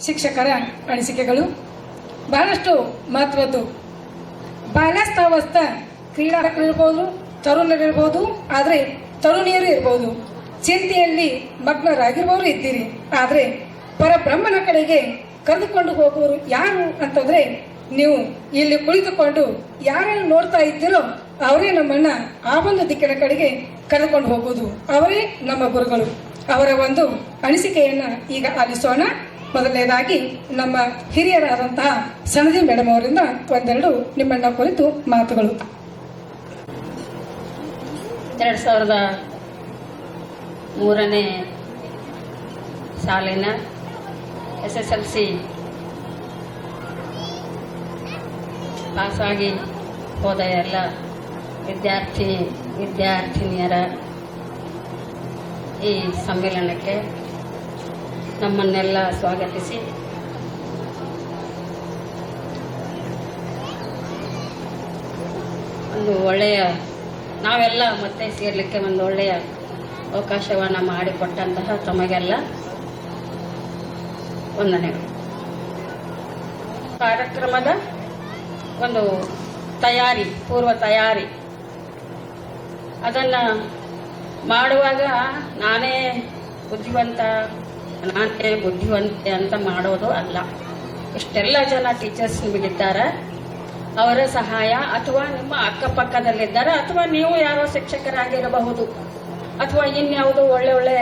ಶಿಕ್ಷಕರ ಅನಿಸಿಕೆಗಳು ಬಹಳಷ್ಟು ಮಹತ್ವದ್ದು. ಬಾಲ್ಯಾವಸ್ಥಾ ಕ್ರೀಡಾಕರಿರ್ಬೋದು, ತರುಣರಿರ್ಬೋದು, ಆದರೆ ತರುಣಿಯರು ಇರ್ಬೋದು. ಚಿಂತೆಯಲ್ಲಿ ಮಗ್ನರಾಗಿರುವವರು ಇದ್ದೀರಿ. ಆದರೆ ಪರಬ್ರಹ್ಮನ ಕಡೆಗೆ ಕರೆದುಕೊಂಡು ಹೋಗುವವರು ಯಾರು ಅಂತಂದ್ರೆ, ನೀವು ಇಲ್ಲಿ ಕುಳಿತುಕೊಂಡು ಯಾರನ್ನು ನೋಡ್ತಾ ಇದ್ದೀರೋ ಅವರೇ ನಮ್ಮನ್ನ ಆ ಒಂದು ದಿಕ್ಕಿನ ಕಡೆಗೆ ಕರೆದುಕೊಂಡು ಹೋಗುವುದು. ಅವರೇ ನಮ್ಮ ಗುರುಗಳು. ಅವರ ಒಂದು ಅನಿಸಿಕೆಯನ್ನ ಈಗ ಆಲಿಸೋಣ. ಮೊದಲನೇದಾಗಿ ನಮ್ಮ ಹಿರಿಯರಾದಂತಹ ಸನದಿ ಮೇಡಮ್ ಅವರಿಂದ ಒಂದೆರಡು ನಿಮ್ಮನ್ನ ಕುರಿತು ಮಾತುಗಳು. 2003ನೇ ಸಾಲಿನ SSLC ಪಾಸಾಗಿ ಹೋದ ಎಲ್ಲ ವಿದ್ಯಾರ್ಥಿನಿಯರ ಈ ಸಮ್ಮೇಳನಕ್ಕೆ ನಮ್ಮನ್ನೆಲ್ಲ ಸ್ವಾಗತಿಸಿ ಒಂದು ಒಳ್ಳೆಯ ನಾವೆಲ್ಲ ಮತ್ತೆ ಸೇರಲಿಕ್ಕೆ ಒಂದು ಒಳ್ಳೆಯ ಅವಕಾಶವನ್ನು ಮಾಡಿಕೊಟ್ಟಂತಹ ತಮಗೆಲ್ಲ ವಂದನೆಗಳು. ಕಾರ್ಯಕ್ರಮದ ಒಂದು ಪೂರ್ವ ತಯಾರಿ ಅದನ್ನು ಮಾಡುವಾಗ ನಾನೇ ಬುದ್ಧಿವಂತೆ ಅಂತ ಮಾಡೋದು ಅಲ್ಲ. ಇಷ್ಟೆಲ್ಲ ಜನ ಟೀಚರ್ಸ್ ನಿಮಗಿದ್ದಾರೆ, ಅವರ ಸಹಾಯ ಅಥವಾ ನಿಮ್ಮ ಅಕ್ಕಪಕ್ಕದಲ್ಲಿದ್ದಾರೆ, ಅಥವಾ ನೀವು ಯಾರೋ ಶಿಕ್ಷಕರಾಗಿರಬಹುದು, ಅಥವಾ ಇನ್ಯಾವುದೋ ಒಳ್ಳೆ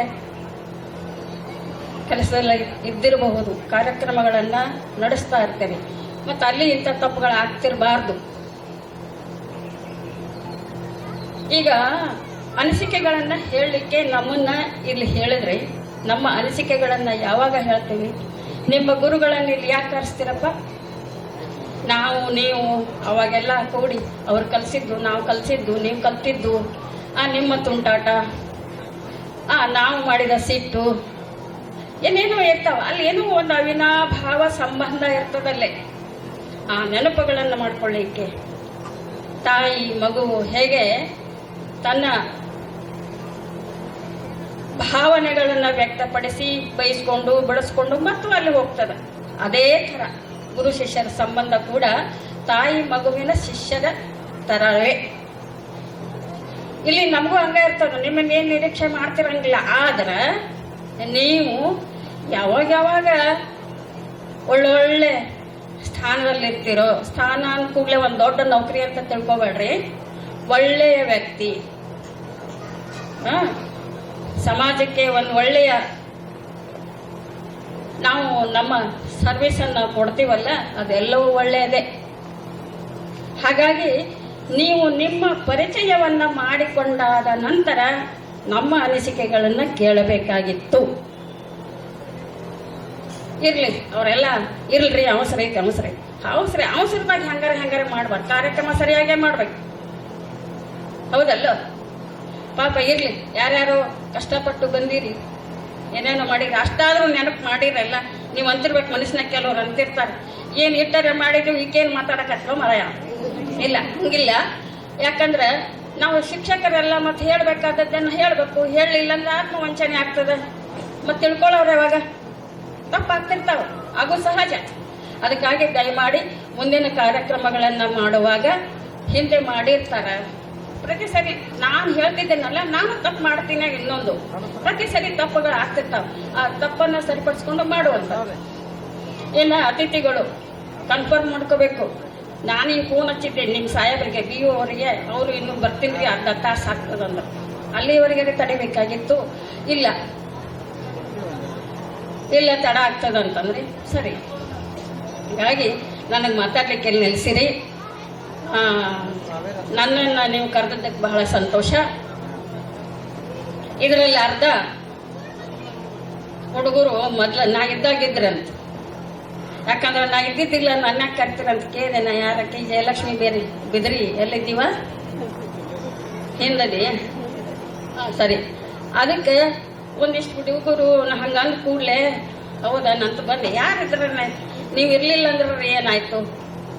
ಕೆಲಸದಲ್ಲಿ ಇದ್ದಿರಬಹುದು. ಕಾರ್ಯಕ್ರಮಗಳನ್ನು ನಡೆಸ್ತಾ ಇರ್ತೇವೆ ಮತ್ತು ಅಲ್ಲಿ ಇಂಥ ತಪ್ಪುಗಳು ಆಗ್ತಿರಬಾರ್ದು. ಈಗ ಅನಿಸಿಕೆಗಳನ್ನು ಹೇಳಲಿಕ್ಕೆ ನಮ್ಮನ್ನ ಇಲ್ಲಿ ಹೇಳಿದ್ರೆ, ನಮ್ಮ ಅನಿಸಿಕೆಗಳನ್ನು ಯಾವಾಗ ಹೇಳ್ತೀವಿ? ನಿಮ್ಮ ಗುರುಗಳನ್ನು ಇಲ್ಲಿ ಯಾಕೆ ಕರೆಸ್ತೀರಪ್ಪ? ನೀವು ಅವಾಗೆಲ್ಲ ಕೂಡಿ ಅವ್ರು ಕಲಿಸಿದ್ದು, ನಾವು ಕಲಿಸಿದ್ದು, ನೀವು ಕಲ್ತಿದ್ದು, ನಿಮ್ಮ ತುಂಟಾಟ, ನಾವು ಮಾಡಿದ ಸಿಟ್ಟು, ಏನೇನೋ ಇರ್ತಾವ. ಅಲ್ಲಿ ಏನೋ ಒಂದು ಅವಿನಾಭಾವ ಸಂಬಂಧ ಇರ್ತದಲ್ಲೇ. ಆ ನೆನಪುಗಳನ್ನು ಮಾಡ್ಕೊಳ್ಳಿಕ್ಕೆ ತಾಯಿ ಮಗು ಹೇಗೆ ತನ್ನ ಭಾವನೆಗಳನ್ನು ವ್ಯಕ್ತಪಡಿಸಿ ಬಯಸ್ಕೊಂಡು ಬೆಳೆಸ್ಕೊಂಡು ಮತ್ತು ಅಲ್ಲಿ ಹೋಗ್ತದೆ, ಅದೇ ಥರ ಗುರು ಶಿಷ್ಯರ ಸಂಬಂಧ ಕೂಡ ತಾಯಿ ಮಗುವಿನ ಶಿಷ್ಯರ ತರವೇ. ಇಲ್ಲಿ ನಮಗೂ ಹಂಗ ಇರ್ತದೆ, ನಿಮ್ಮನ್ನೇನು ನಿರೀಕ್ಷೆ ಮಾಡ್ತಿರಂಗಿಲ್ಲ. ಆದ್ರೆ ನೀವು ಯಾವಾಗ ಒಳ್ಳೊಳ್ಳೆ ಸ್ಥಾನದಲ್ಲಿರ್ತೀರೋ, ಸ್ಥಾನ ಅಂದ ಕೂಡಲೇ ಒಂದು ದೊಡ್ಡ ನೌಕರಿ ಅಂತ ತಿಳ್ಕೊಬೇಡ್ರಿ. ಒಳ್ಳೆಯ ವ್ಯಕ್ತಿ, ಸಮಾಜಕ್ಕೆ ಒಂದು ಒಳ್ಳೆಯ ನಾವು ನಮ್ಮ ಸರ್ವಿಸನ್ನು ಕೊಡ್ತೀವಲ್ಲ, ಅದೆಲ್ಲವೂ ಒಳ್ಳೆಯದೇ. ಹಾಗಾಗಿ ನೀವು ನಿಮ್ಮ ಪರಿಚಯವನ್ನು ಮಾಡಿಕೊಂಡಾದ ನಂತರ ನಮ್ಮ ಅನಿಸಿಕೆಗಳನ್ನು ಕೇಳಬೇಕಾಗಿತ್ತು. ಇರ್ಲಿ, ಅವರೆಲ್ಲ ಇರ್ಲ್ರಿ, ಅವಸರ ಐತಿ, ಅವಸರದಾಗ ಹೆಂಗಾರೆ ಮಾಡ್ಬಾರ್ದು. ಕಾರ್ಯಕ್ರಮ ಸರಿಯಾಗೇ ಮಾಡ್ಬೇಕು, ಹೌದಲ್ಲ? ಪಾಪ ಇರ್ಲಿ, ಯಾರ್ಯಾರೋ ಕಷ್ಟಪಟ್ಟು ಬಂದಿರಿ, ಏನೇನೋ ಮಾಡಿರಿ, ಅಷ್ಟಾದ್ರೂ ನೆನಪು ಮಾಡಿರಲ್ಲ. ನೀವು ಅಂತಿರ್ಬೇಕು ಮನಸ್ಸಿನಾಗ. ಕೆಲವ್ರು ಅಂತಿರ್ತಾರೆ, ಏನು ಇಟ್ಟರೆ ಮಾಡಿದ್ರು ಈಗೇನು ಮಾತಾಡಕತ್ತೋ ಮರಯ. ಇಲ್ಲ, ಹಂಗಿಲ್ಲ. ಯಾಕಂದ್ರೆ ನಾವು ಶಿಕ್ಷಕರೆಲ್ಲ ಮತ್ತೆ ಹೇಳ್ಬೇಕಾದದ್ದನ್ನು ಹೇಳ್ಬೇಕು. ಹೇಳಲಿಲ್ಲ ಅಂದ್ರೆ ಆತ್ಮವಂಚನೆ ಆಗ್ತದೆ. ಮತ್ತೆ ತಿಳ್ಕೊಳ್ಳೋರು ಯಾವಾಗ ತಪ್ಪಾಗ್ತಿರ್ತಾವ, ಹಾಗೂ ಸಹಜ. ಅದಕ್ಕಾಗಿ ದಯಮಾಡಿ ಮುಂದಿನ ಕಾರ್ಯಕ್ರಮಗಳನ್ನು ಮಾಡುವಾಗ ಹಿಂದೆ ಮಾಡಿರ್ತಾರ, ಪ್ರತಿ ಸರಿ ನಾನು ಹೇಳ್ತಿದ್ದೇನಲ್ಲ, ನಾನು ತಪ್ಪು ಮಾಡ್ತೀನಿ. ಇನ್ನೊಂದು ಪ್ರತಿ ಸರಿ ತಪ್ಪುಗಳು ಆಗ್ತಿರ್ತಾವ. ಆ ತಪ್ಪನ್ನು ಸರಿಪಡಿಸ್ಕೊಂಡು ಮಾಡುವಂತ. ಅತಿಥಿಗಳು ಕನ್ಫರ್ಮ್ ಮಾಡ್ಕೋಬೇಕು. ನಾನೀಗ ಫೋನ್ ಹಚ್ಚಿದ್ದೆ ನಿಮ್ಮ ಸಾಹೇಬರಿಗೆ, BO ಅವರಿಗೆ, ಅವರು ಇನ್ನೂ ಬರ್ತೀನಿ, ಅರ್ಧ ತಾಸು ಆಗ್ತದಂದ್ರೆ ಅಲ್ಲಿವರೆಗೆ ತಡಿಬೇಕಾಗಿತ್ತು. ಇಲ್ಲ ತಡ ಆಗ್ತದಂತಂದ್ರೆ ಸರಿ. ಹೀಗಾಗಿ ನನಗೆ ಮಾತಾಡ್ಲಿಕ್ಕೆ ಎಲ್ಲಿ ನಿಲ್ಲಿಸಿರಿ. ನನ್ನನ್ನು ನೀವು ಕರೆದದ್ದಕ್ಕೆ ಬಹಳ ಸಂತೋಷ. ಇದರಲ್ಲಿ ಅರ್ಧ ಹುಡುಗರು ಮೊದಲು ನಾ ಇದ್ದಾಗಿದ್ರಂತ. ಯಾಕಂದ್ರೆ ನಾ ಇದ್ದಿದ್ದಿಲ್ಲ, ನನ್ನ ಕರ್ತೀರಂತ ಕೇಳಿದೆ. ನಾ ಯಾರಕ್ಕೆ ಜಯಲಕ್ಷ್ಮಿ ಬಿದ್ರಿ ಎಲ್ಲಿದ್ದೀವ ಹಿಂದದಿ. ಸರಿ, ಅದಕ್ಕೆ ಒಂದಿಷ್ಟು ಹುಡುಗರು ಹಂಗಂದ ಕೂಡಲೇ ಹೌದಾ ನಂತ ಬಂದೆ. ಯಾರಿದ್ರ ನೀವು ಇರ್ಲಿಲ್ಲ ಅಂದ್ರೆ ಏನಾಯ್ತು?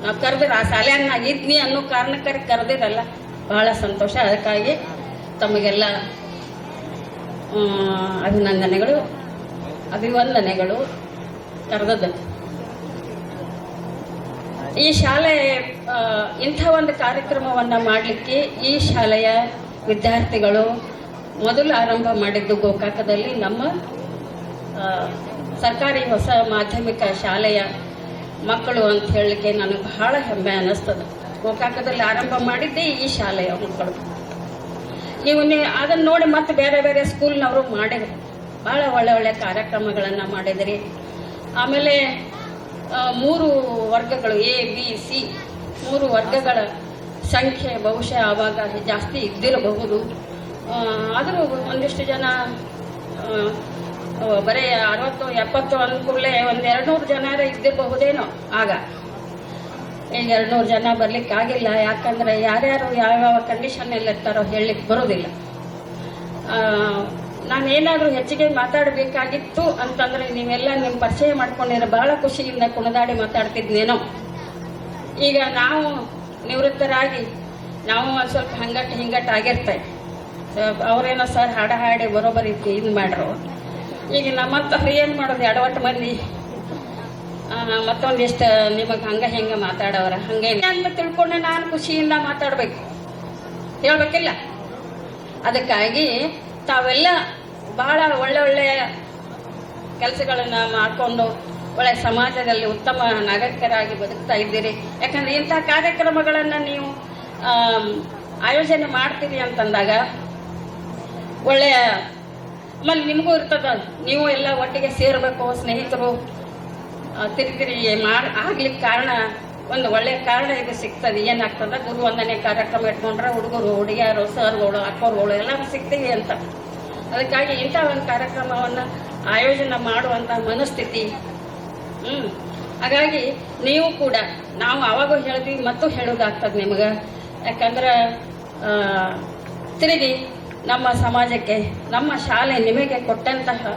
ನಾವು ಕರೆದಿರ ಆ ಶಾಲ್ಯಾಗ ನಾ ಇದ್ನಿ ಅನ್ನೋ ಕಾರಣಕ್ಕಾಗಿ ಕರೆದಿರಲ್ಲ. ಬಹಳ ಸಂತೋಷ. ಅದಕ್ಕಾಗಿ ತಮಗೆಲ್ಲ ಅಭಿನಂದನೆಗಳು, ಅಭಿವಂದನೆಗಳು. ಕರೆದದ್ದು. ಈ ಶಾಲೆ ಇಂಥ ಒಂದು ಕಾರ್ಯಕ್ರಮವನ್ನು ಮಾಡಲಿಕ್ಕೆ ಈ ಶಾಲೆಯ ವಿದ್ಯಾರ್ಥಿಗಳು ಮೊದಲು ಆರಂಭ ಮಾಡಿದ್ದು ಗೋಕಾಕದಲ್ಲಿ ನಮ್ಮ ಸರ್ಕಾರಿ ಹೊಸ ಮಾಧ್ಯಮಿಕ ಶಾಲೆಯ ಮಕ್ಕಳು ಅಂತ ಹೇಳಲಿಕ್ಕೆ ನನಗೆ ಬಹಳ ಹೆಮ್ಮೆ ಅನ್ನಿಸ್ತದೆ. ಗೋಕಾಕದಲ್ಲಿ ಆರಂಭ ಮಾಡಿದ್ದೇ ಈ ಶಾಲೆಯ ಮಕ್ಕಳು. ನೀವು ಅದನ್ನು ನೋಡಿ ಮತ್ತೆ ಬೇರೆ ಬೇರೆ ಸ್ಕೂಲ್ನವರು ಮಾಡಿದ್ರು, ಭಾಳ ಒಳ್ಳೆ ಒಳ್ಳೆ ಕಾರ್ಯಕ್ರಮಗಳನ್ನು ಮಾಡಿದ್ರಿ. ಆಮೇಲೆ 3 ವರ್ಗಗಳು ABC 3 ವರ್ಗಗಳ ಸಂಖ್ಯೆ ಬಹುಶಃ ಆವಾಗ ಜಾಸ್ತಿ ಇದ್ದಿರಬಹುದು. ಆದರೂ ಒಂದಿಷ್ಟು ಜನ ಬರೀ 60-70 ಅಂದ್ಕೂಡಲೇ 100-200 ಜನ ಇದ್ದಿರಬಹುದೇನೋ. ಆಗ ಈಗ 200 ಜನ ಬರ್ಲಿಕ್ಕೆ ಆಗಿಲ್ಲ, ಯಾಕಂದ್ರೆ ಯಾರ್ಯಾರು ಯಾವ್ಯಾವ ಕಂಡೀಷನ್ನಲ್ಲಿ ಇರ್ತಾರೋ ಹೇಳಲಿಕ್ಕೆ ಬರೋದಿಲ್ಲ. ನಾನೇನಾದರೂ ಹೆಚ್ಚಿಗೆ ಮಾತಾಡಬೇಕಾಗಿತ್ತು ಅಂತಂದ್ರೆ ನೀವೆಲ್ಲ ನಿಮ್ಮ ಪರಿಚಯ ಮಾಡ್ಕೊಂಡಿರೋ ಬಹಳ ಖುಷಿಯಿಂದ ಕುಣಿದಾಡಿ ಮಾತಾಡ್ತಿದ್ನೇನೋ. ಈಗ ನಾವು ನಿವೃತ್ತರಾಗಿ ನಾವು ಒಂದು ಸ್ವಲ್ಪ ಹಿಂಗಟ್ಟು ಆಗಿರ್ತೇವೆ. ಅವರೇನೋ ಸರ್ ಹಾಡ ಹಾಡಿ ಬರೋಬ್ಬರಿ ಇದು ಮಾಡ್ರು. ಈಗ ನಮ್ಮಂಥವ್ರು ಏನು ಮಾಡೋದು, ಎಡವಟ್ಟು ಮಂದಿ ಮತ್ತೊಂದಿಷ್ಟು ನಿಮಗೆ ಹಿಂಗೆ ಮಾತಾಡೋರ ಹಂಗೆ ಅಂತ ತಿಳ್ಕೊಂಡು ನಾನು ಖುಷಿಯಿಂದ ಮಾತಾಡಬೇಕು, ಹೇಳ್ಬೇಕಿಲ್ಲ. ಅದಕ್ಕಾಗಿ ತಾವೆಲ್ಲ ಬಹಳ ಒಳ್ಳೆ ಕೆಲಸಗಳನ್ನು ಮಾಡಿಕೊಂಡು ಒಳ್ಳೆ ಸಮಾಜದಲ್ಲಿ ಉತ್ತಮ ನಾಗರಿಕರಾಗಿ ಬದುಕ್ತಾ ಇದ್ದೀರಿ. ಯಾಕಂದ್ರೆ ಇಂಥ ಕಾರ್ಯಕ್ರಮಗಳನ್ನು ನೀವು ಆಯೋಜನೆ ಮಾಡ್ತೀರಿ ಅಂತಂದಾಗ ಒಳ್ಳೆಯ ಆಮೇಲೆ ನಿಮಗೂ ಇರ್ತದ, ನೀವು ಎಲ್ಲ ಒಟ್ಟಿಗೆ ಸೇರಬೇಕು, ಸ್ನೇಹಿತರು ತಿರುಗಿರಿ ಆಗ್ಲಿಕ್ಕೆ ಕಾರಣ ಒಂದು ಒಳ್ಳೆಯ ಕಾರಣ ಇದು ಸಿಗ್ತದೆ. ಏನಾಗ್ತದ, ಗುರುವಂದನೆ ಕಾರ್ಯಕ್ರಮ ಇಟ್ಕೊಂಡ್ರೆ ಹುಡುಗರು ಹುಡುಗಿಯರು ಸರ್ಗಳು ಅಕ್ಕವ್ರುಗಳು ಎಲ್ಲರೂ ಸಿಗ್ತೀವಿ ಅಂತ. ಅದಕ್ಕಾಗಿ ಇಂಥ ಒಂದು ಕಾರ್ಯಕ್ರಮವನ್ನು ಆಯೋಜನೆ ಮಾಡುವಂಥ ಮನಸ್ಥಿತಿ. ಹಾಗಾಗಿ ನೀವು ಕೂಡ, ನಾವು ಅವಾಗೂ ಹೇಳಿದ್ವಿ ಮತ್ತು ಹೇಳೋದಾಗ್ತದೆ ನಿಮಗೆ. ಯಾಕಂದ್ರೆ ತಿರುಗಿ ನಮ್ಮ ಸಮಾಜಕ್ಕೆ ನಮ್ಮ ಶಾಲೆ ನಿಮಗೆ ಕೊಟ್ಟಂತಹ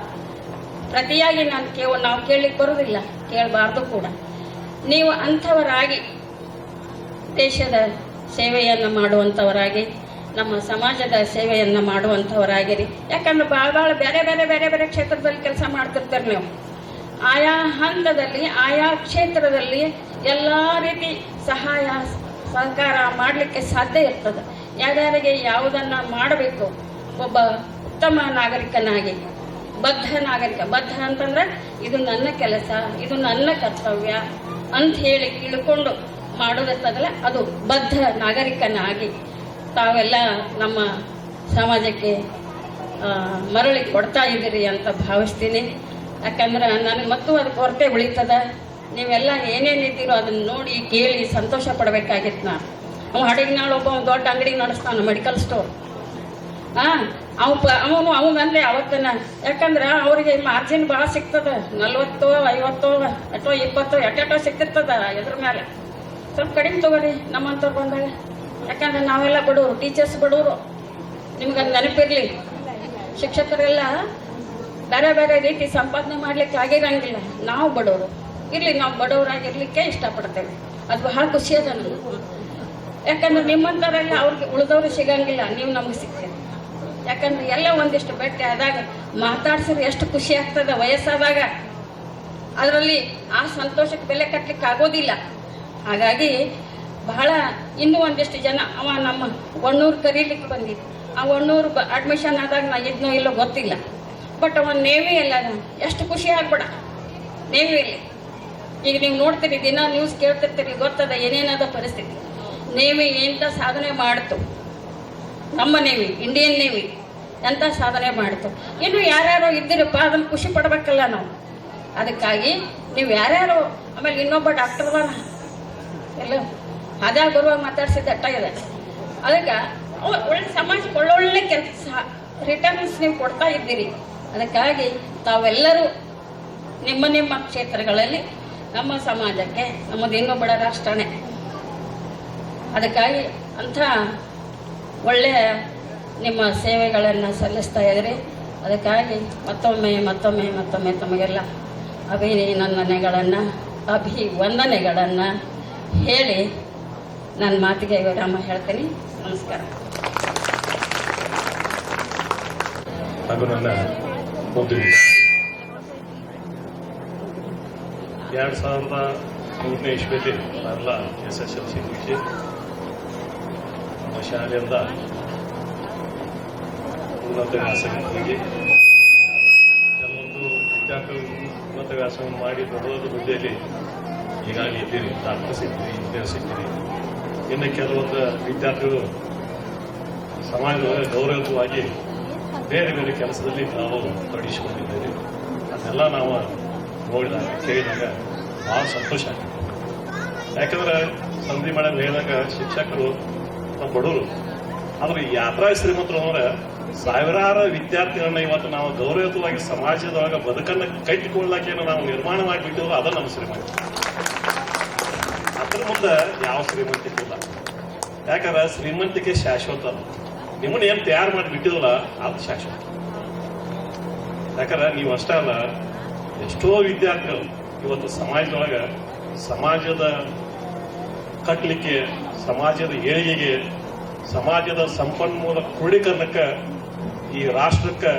ಪ್ರತಿಯಾಗಿ ನಾವು ಕೇಳಲಿಕ್ಕೆ ಬರೋದಿಲ್ಲ, ಕೇಳಬಾರ್ದು ಕೂಡ. ನೀವು ಅಂಥವರಾಗಿ ದೇಶದ ಸೇವೆಯನ್ನು ಮಾಡುವಂಥವರಾಗಿ, ನಮ್ಮ ಸಮಾಜದ ಸೇವೆಯನ್ನು ಮಾಡುವಂಥವರಾಗಿರಿ. ಯಾಕಂದ್ರೆ ಭಾಳ ಬೇರೆ ಕ್ಷೇತ್ರದಲ್ಲಿ ಕೆಲಸ ಮಾಡ್ತಿರ್ತಾರೆ ನೀವು. ಆಯಾ ಹಂತದಲ್ಲಿ ಆಯಾ ಕ್ಷೇತ್ರದಲ್ಲಿ ಎಲ್ಲ ರೀತಿ ಸಹಾಯ ಸಹಕಾರ ಮಾಡಲಿಕ್ಕೆ ಸಾಧ್ಯ ಇರ್ತದೆ. ಯಾರ್ಯಾರಿಗೆ ಯಾವುದನ್ನು ಮಾಡಬೇಕು, ಒಬ್ಬ ಉತ್ತಮ ನಾಗರಿಕನಾಗಿ, ಬದ್ಧ ಅಂತಂದ್ರೆ ಇದು ನನ್ನ ಕೆಲಸ, ಇದು ನನ್ನ ಕರ್ತವ್ಯ ಅಂತ ಹೇಳಿ ತಿಳ್ಕೊಂಡು ಮಾಡೋದಿರ್ತದಲ್ಲ, ಅದು ಬದ್ಧ ನಾಗರಿಕನಾಗಿ ತಾವೆಲ್ಲ ನಮ್ಮ ಸಮಾಜಕ್ಕೆ ಮರಳಿ ಕೊಡ್ತಾ ಇದ್ದೀರಿ ಅಂತ ಭಾವಿಸ್ತೀನಿ. ಯಾಕಂದ್ರೆ ನನಗೆ ಮತ್ತು ಅದು ಕೊರತೆ ಉಳಿತದ. ನೀವೆಲ್ಲ ಏನೇನಿದ್ದೀರೋ ಅದನ್ನು ನೋಡಿ ಕೇಳಿ ಸಂತೋಷ ಪಡಬೇಕಾಗಿತ್ತು. ಅವ ಹಡಗಿನಾಳು ಒಬ್ಬ ದೊಡ್ಡ ಅಂಗಡಿ ನಡೆಸ್ತಾನೆ, ಮೆಡಿಕಲ್ ಸ್ಟೋರ್. ಅವಂಗಂದ್ರೆ ಅವತ್ತನ, ಯಾಕಂದ್ರೆ ಅವ್ರಿಗೆ ಮಾರ್ಜಿನ್ ಭಾಳ ಸಿಗ್ತದ. 40, 50 ಅಥವಾ 20 ಎಟ್ಟೆಟೋ ಸಿಗ್ತಿರ್ತದ. ಎದ್ರ ಮೇಲೆ ಸ್ವಲ್ಪ ಕಡಿಮೆ ತಗೋರಿ ನಮ್ಮಂಥವ್ರು ಬಂದಾಗ. ಯಾಕಂದ್ರೆ ನಾವೆಲ್ಲ ಬಡವರು, ಟೀಚರ್ಸ್ ಬಡವರು. ನಿಮ್ಗದು ನೆನಪಿರ್ಲಿ, ಶಿಕ್ಷಕರೆಲ್ಲ ಬೇರೆ ರೀತಿ ಸಂಪಾದನೆ ಮಾಡ್ಲಿಕ್ಕೆ ಆಗಿರಂಗಿಲ್ಲ. ನಾವು ಬಡವರು ಇರ್ಲಿ, ನಾವು ಬಡವರಾಗಿರ್ಲಿಕ್ಕೆ ಇಷ್ಟಪಡ್ತೇವೆ. ಅದು ಬಹಳ ಖುಷಿ ಅದ ನನಗೆ. ಯಾಕಂದ್ರೆ ನಿಮ್ಮಂಥವರೆಲ್ಲ ಅವ್ರಿಗೆ ಉಳಿದವ್ರು ಸಿಗಂಗಿಲ್ಲ, ನೀವು ನಮಗೆ ಸಿಗ್ತೀರಿ. ಯಾಕಂದ್ರೆ ಎಲ್ಲ ಒಂದಿಷ್ಟು ಭೇಟಿ ಆದಾಗ ಮಾತಾಡ್ಸಿದ್ರೆ ಎಷ್ಟು ಖುಷಿ ಆಗ್ತದ. ವಯಸ್ಸಾದಾಗ ಅದರಲ್ಲಿ ಆ ಸಂತೋಷಕ್ಕೆ ಬೆಲೆ ಕಟ್ಟಲಿಕ್ಕೆ ಆಗೋದಿಲ್ಲ. ಹಾಗಾಗಿ ಬಹಳ ಇನ್ನೂ ಒಂದಿಷ್ಟು ಜನ, ಅವ ನಮ್ಮ ಒಣ್ಣೂರು ಕರೀಲಿಕ್ಕೆ ಬಂದಿದ್ದು. ಆ ಒಣ್ಣೂರು ಅಡ್ಮಿಷನ್ ಆದಾಗ ನಾ ಇದ್ನೋ ಇಲ್ಲೋ ಗೊತ್ತಿಲ್ಲ, ಬಟ್ ಅವ ನೇವಿ ಎಲ್ಲ ಎಷ್ಟು ಖುಷಿ ಆಗ್ಬೇಡ ನೇವಿಯಲ್ಲಿ. ಈಗ ನೀವು ನೋಡ್ತೀರಿ, ದಿನ ನ್ಯೂಸ್ ಕೇಳ್ತಿರ್ತೀರಿ, ಗೊತ್ತದ ಏನೇನದ ಪರಿಸ್ಥಿತಿ. ನೇವಿ ಎಂಥ ಸಾಧನೆ ಮಾಡ್ತು, ನಮ್ಮ ನೇವಿ, ಇಂಡಿಯನ್ ನೇವಿ ಎಂಥ ಸಾಧನೆ ಮಾಡ್ತು. ಇನ್ನು ಯಾರ್ಯಾರೋ ಇದ್ದೀರಪ್ಪ, ಅದನ್ನು ಖುಷಿ ಪಡ್ಬೇಕಲ್ಲ ನಾವು. ಅದಕ್ಕಾಗಿ ನೀವು ಯಾರ್ಯಾರು, ಆಮೇಲೆ ಇನ್ನೊಬ್ಬ ಡಾಕ್ಟರ್ದಾನ ಎಲ್ಲ ಅದೇ ಬರುವಾಗ ಮಾತಾಡ್ಸಿದ್ದ ಅಟ್ಟ ಇದೆ. ಅದಕ್ಕೆ ಒಳ್ಳೆ ಸಮಾಜಕ್ಕೆ ಒಳ್ಳೊಳ್ಳೆ ಕೆಲಸ ರಿಟರ್ನ್ಸ್ ನೀವು ಕೊಡ್ತಾ ಇದ್ದೀರಿ. ಅದಕ್ಕಾಗಿ ತಾವೆಲ್ಲರೂ ನಿಮ್ಮ ಕ್ಷೇತ್ರಗಳಲ್ಲಿ ನಮ್ಮ ಸಮಾಜಕ್ಕೆ, ನಮ್ಮದು ಇನ್ನೂ ಬಡ ರಾಷ್ಟ್ರನೇ, ಅದಕ್ಕಾಗಿ ಅಂಥ ಒಳ್ಳೆಯ ನಿಮ್ಮ ಸೇವೆಗಳನ್ನು ಸಲ್ಲಿಸ್ತಾ ಇದ್ರಿ. ಅದಕ್ಕಾಗಿ ಮತ್ತೊಮ್ಮೆ ತಮಗೆಲ್ಲ ಅಭಿವಂದನೆಗಳನ್ನು ಹೇಳಿ ನನ್ನ ಮಾತಿಗೆ ವಿರಾಮ ಹೇಳ್ತೀನಿ. ನಮಸ್ಕಾರ. ಹಾಗೂ ನನ್ನ 2003ನೇ ಇಸ್ವಿಯಲ್ಲಿ ನಾನೆಲ್ಲ SSLC ಮುಗಿಸಿ ನಮ್ಮ ಶಾಲೆಯಿಂದ ಉನ್ನತ ವ್ಯಾಸಂಗ ಹೋಗಿ ಕೆಲವೊಂದು ವಿದ್ಯಾರ್ಥಿಗಳು ಉನ್ನತ ವ್ಯಾಸಂಗ ಮಾಡಿ ದೊಡ್ಡ ದೊಡ್ಡ ಹುದ್ದೆಯಲ್ಲಿ ಈಗಾಗಲೇ ಇದ್ದೀರಿ. ಡಾಕ್ಟರ್ ಸಿಗ್ತೀರಿ, ಇಂಜಿನಿಯರ್ ಸಿಗ್ತೀರಿ. ಇನ್ನು ಕೆಲವೊಂದು ವಿದ್ಯಾರ್ಥಿಗಳು ಸಮಾಜದೊಳಗೆ ಗೌರವಯುತವಾಗಿ ಬೇರೆ ಬೇರೆ ಕೆಲಸದಲ್ಲಿ ನಾವು ತೊಡಗಿಸಿಕೊಂಡಿದ್ದೇವೆ. ಅದನ್ನೆಲ್ಲ ನಾವು ನೋಡಿದಾಗ ಕೇಳಿದಾಗ ಭಾಳ ಸಂತೋಷ ಆಗ್ತದೆ. ಯಾಕಂದ್ರೆ ಸಂಧಿ ಮೇಡಮ್ ಹೇಳಿದಾಗ ಶಿಕ್ಷಕರು ನಮ್ಮ ಬಡವರು, ಆದ್ರೆ ಯಾತ್ರಾ ಶ್ರೀಮಂತರು ಅಂದ್ರೆ ಸಾವಿರಾರು ವಿದ್ಯಾರ್ಥಿಗಳನ್ನ ಇವತ್ತು ನಾವು ಗೌರವಯುತವಾಗಿ ಸಮಾಜದೊಳಗೆ ಬದುಕನ್ನು ಕಟ್ಟಿಕೊಳ್ಳಕ್ಕೆ ನಾವು ನಿರ್ಮಾಣ ಮಾಡಿಬಿಟ್ಟಿದ್ರು. ಅದ ನಮ್ಮ ಶ್ರೀಮಂತ. ಅದ್ರ ಮುಂದೆ ಯಾವ ಶ್ರೀಮಂತಿಕೆ ಇಲ್ಲ. ಯಾಕಂದ್ರೆ ಶ್ರೀಮಂತಿಕೆ ಶಾಶ್ವತ. ನಿಮ್ಮನ್ನ ಏನ್ ತಯಾರು ಮಾಡಿ ಬಿಟ್ಟಿದಲ್ಲ ಅದು ಶಾಶ್ವತ. ಯಾಕಂದ್ರೆ ನೀವು ಅಷ್ಟೇ ಅಲ್ಲ, ಎಷ್ಟೋ ವಿದ್ಯಾರ್ಥಿಗಳು ಇವತ್ತು ಸಮಾಜದೊಳಗೆ ಸಮಾಜದ ಕಟ್ಟಲಿಕ್ಕೆ, ಸಮಾಜದ ಏಳಿಗೆಗೆ, ಸಮಾಜದ ಸಂಪನ್ಮೂಲ ಕ್ರೋಢೀಕರಣಕ್ಕೆ, ಈ ರಾಷ್ಟ್ರಕ್ಕೆ,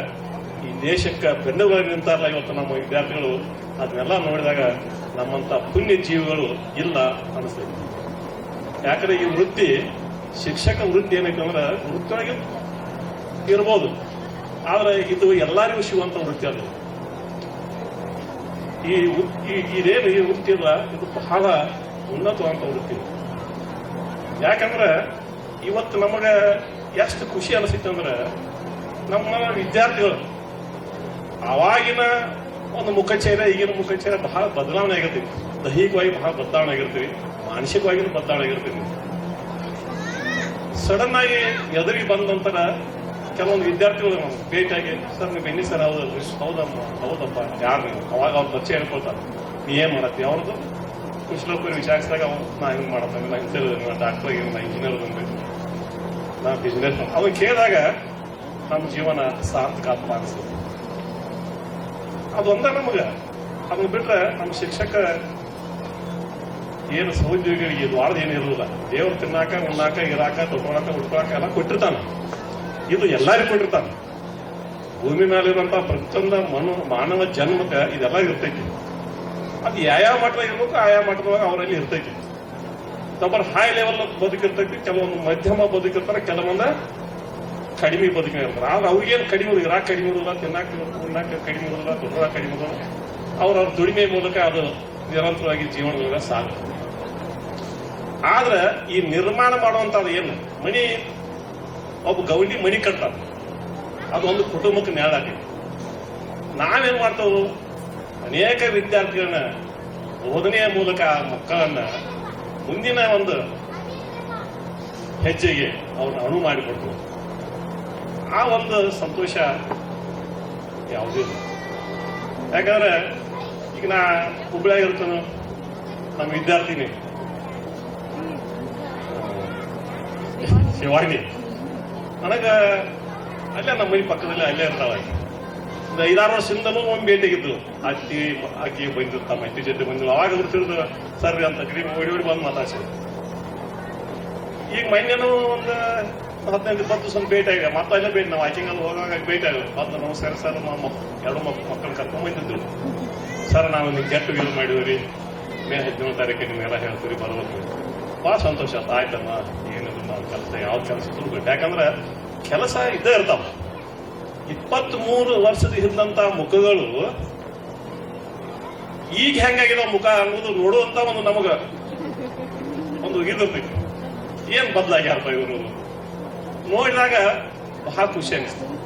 ಈ ದೇಶಕ್ಕೆ ಬೆನ್ನೆಲುಬಾಗಿ ನಿಂತಾರಲ್ಲ ಇವತ್ತು ನಮ್ಮ ವಿದ್ಯಾರ್ಥಿಗಳು. ಅದನ್ನೆಲ್ಲ ನೋಡಿದಾಗ ನಮ್ಮಂತ ಪುಣ್ಯ ಜೀವಿಗಳು ಇಲ್ಲ ಅನಿಸ್ತೈತಿ. ಯಾಕಂದ್ರೆ ಈ ವೃತ್ತಿ, ಶಿಕ್ಷಕ ವೃತ್ತಿ ಏನೈತೆ ಅಂದ್ರೆ ವೃತ್ತಿಯಾಗಿ ಇರ್ಬೋದು, ಆದ್ರೆ ಇದು ಎಲ್ಲರಿಗೂ ಸಿಗುವಂತ ವೃತ್ತಿ ಅದು. ಇದೇನು ಈ ವೃತ್ತಿ ಇಲ್ಲ, ಇದು ಬಹಳ ಉನ್ನತವಾದಂತ ವೃತ್ತಿ. ಯಾಕಂದ್ರೆ ಇವತ್ತು ನಮಗೆ ಎಷ್ಟು ಖುಷಿ ಅನಿಸುತ್ತೆ ಅಂದ್ರೆ ನಮ್ಮ ವಿದ್ಯಾರ್ಥಿಗಳು ಅವಾಗಿನ ಒಂದು ಮುಖಚರ್ಯ ಈಗಿನ ಮುಖಚರ್ಯ ಬಹಳ ಬದಲಾವಣೆ ಆಗಿರ್ತೀವಿ. ದೈಹಿಕವಾಗಿ ಬಹಳ ಬದಲಾವಣೆ ಆಗಿರ್ತೀವಿ, ಮಾನಸಿಕವಾಗಿ ಬದಲಾವಣೆ ಆಗಿರ್ತೀವಿ. ಸಡನ್ ಆಗಿ ಎದುರಿಗೆ ಬಂದ ನಂತರ ಕೆಲವೊಂದು ವಿದ್ಯಾರ್ಥಿಗಳು ಭೇಟಿಯಾಗಿ, ಸರ್ ನೀವು ಬನ್ನಿ ಸರ್, ಹೌದಪ್ಪ ಯಾರು ನೀವು? ಅವಾಗ ಅವ್ರ ಪರಿಚಯ ಹೇಳ್ಕೊಳ್ತಾರೆ. ನೀ ಏನ್ ಮಾಡತ್ತಿ? ಅವ್ರದ್ದು ಕುಶಲೋಪರಿ ವಿಚಾರಿಸಿದಾಗ ನಾ ಹಿಂಗ್ ಮಾಡತ್ತ, ನಾ ಇಂಜಿನಿಯರ್, ಡಾಕ್ಟರ್, ನಾ ಇಂಜಿನಿಯರ್ ಬಂದೆ, ನಾ ಬಿಸ್ನೆಸ್. ಅವಾಗ ಕೇಳಿದಾಗ ನಮ್ಮ ಜೀವನ ಸಾರ್ಥಕ ಅಂತ ಅನಿಸ್ತದೆ. ಅದೊಂದ ನಮಗ. ಅದನ್ನ ಬಿಟ್ರೆ ನಮ್ಮ ಶಿಕ್ಷಕ ಏನು ಸಹೋದ್ಯೋಗಿಗಳಿಗೆ ದ್ವಾರದ ಏನಿರಲಿಲ್ಲ. ದೇವ್ರು ತಿನ್ನಾಕ, ಉಣ್ಣಾಕ, ಇರಾಕ, ತೊಗೊಳಕ, ಉಟ್ಕೊಳಕ ಎಲ್ಲ ಕೊಟ್ಟಿರ್ತಾನೆ. ಇದು ಎಲ್ಲರಿಗೂ ಕೊಟ್ಟಿರ್ತಾನೆ. ಭೂಮಿ ಮೇಲಿರುವಂತ ಪ್ರತಿಯೊಂದು ಮಾನವ ಜನ್ಮಕ್ಕೆ ಇದೆಲ್ಲ ಇರ್ತೈತಿ. ಅದು ಯಾವ ಮಟ್ಟದಾಗ ಇರ್ಬೇಕು ಆಯಾ ಮಟ್ಟದೊಳಗೆ ಅವರಲ್ಲಿ ಇರ್ತೈತಿ. ಒಬ್ಬರು ಹೈ ಲೆವೆಲ್ ಬದುಕಿರ್ತೈತಿ, ಕೆಲವೊಂದು ಮಧ್ಯಮ ಬದುಕಿರ್ತಾರೆ, ಕೆಲವೊಂದು ಕಡಿಮೆ ಬದುಕಿರ್ತಾರೆ. ಆದ್ರೆ ಅವ್ರಿಗೇನು ಕಡಿಮೆ ಇರಾಕ ಕಡಿಮೆ ಇರೋಲ್ಲ, ತಿನ್ನಾಕ ಉಣ್ಣಾಕ ಕಡಿಮೆ ಇರೋಲ್ಲ, ತೊಗೊಳಕ ಕಡಿಮೆ ಇರೋಲ್ಲ. ಅವ್ರವ್ರ ದುಡಿಮೆ ಮೂಲಕ ಅದು ನಿರಂತರವಾಗಿ ಜೀವನದೊಳಗೆ ಸಾಗುತ್ತೆ. ಆದ್ರೆ ಈ ನಿರ್ಮಾಣ ಮಾಡುವಂತದ್ದು ಏನು ಮನಿ, ಒಬ್ಬ ಗೌಂಡಿ ಮನಿ ಕಟ್ತಾರ, ಅದೊಂದು ಕುಟುಂಬಕ್ಕೆ ನ್ಯಾಯ. ನಾವೇನ್ ಮಾಡ್ತೇವೆ, ಅನೇಕ ವಿದ್ಯಾರ್ಥಿಗಳನ್ನ ಬೋಧನೆಯ ಮೂಲಕ ಆ ಮಕ್ಕಳನ್ನ ಮುಂದಿನ ಒಂದು ಹೆಜ್ಜೆಗೆ ಅವ್ರನ್ನ ಅಣು ಮಾಡಿಕೊಡ್ತೇವೆ. ಆ ಒಂದು ಸಂತೋಷ ಯಾವುದೂ ಇಲ್ಲ. ಯಾಕಂದ್ರೆ ಈಗ ನಾ ಹುಬ್ಬಳ್ಳಿಯಾಗಿರ್ತಾನ, ನಮ್ಮ ವಿದ್ಯಾರ್ಥಿನಿ ಶಿವಾನಿ ನನಗ ಅಲ್ಲೇ ನಮ್ಮ ಮನೆ ಪಕ್ಕದಲ್ಲಿ ಅಲ್ಲೇ ಇರ್ತಾವ. ಒಂದು 5-6 ವರ್ಷದಿಂದಲೂ ಒಮ್ಮೆ ಭೇಟಿಯಾಗಿದ್ದು. ಆಕಿ ಬಂದು ತಮ್ಮ ಅತ್ತಿ ಜೊತೆ ಬಂದು ಅವಾಗ ಗೊತ್ತಿರೋದು ಸರ್ ಅಂತ ಕಡಿಮೆ ಓಡಿ ಬಂದು ಮಾತಾಡ್ಸಿದ್ರು. ಈಗ ಮೈನೇನು ಒಂದು 15-20 ವರ್ಷ ಭೇಟಿ ಆಗಿದೆ. ಮತ್ತೆ ಅಲ್ಲೇ ಭೇಟಿ, ನಾವು ಆಕಿಂಗಲ್ಲಿ ಹೋಗಾಗ ಭೇಟಿ ಆಗ ಮತ್ತೆ ನಮಸ್ಕಾರ ಸರ್, ಎರಡು ಮಕ್ಕಳು ಕರ್ಕೊಂಡ್ ಬಂದಿದ್ರು. ಸರ್ ನಾವು ನಿಮ್ಗೆ ಗೆಟ್ ಟುಗೆದರ್ ಮಾಡಿದ್ರಿ, ಮೇ 17ನೇ ತಾರೀಕಿಗೆ ನಿಮ್ಗೆಲ್ಲ ಹೇಳ್ತೀವಿ ಬರ್ಬೇಕು. ಬಹಳ ಸಂತೋಷ ಆಯ್ತು. ಆಯ್ತಮ್ಮ, ಏನಿದ್ರು ನಾವು ಕೆಲಸ ಯಾವ ಕೆಲಸ ಬಿಟ್ಟು. ಯಾಕಂದ್ರೆ ಕೆಲಸ ಇದ್ದೇ ಇರ್ತಾವ. 23 ವರ್ಷದ ಹಿಂದಂತ ಮುಖಗಳು ಈಗ ಹೆಂಗಾಗಿದಾವ ಮುಖ ಅನ್ನೋದು ನೋಡುವಂತ ಒಂದು ನಮಗ ಒಂದು ಇದಿರ್ತೈತಿ. ಏನ್ ಬದಲಾಗ್ಯಾರಪ್ಪ ಇವರು ನೋಡಿದಾಗ ಬಹಳ ಖುಷಿ ಅನಿಸ್ತದೆ.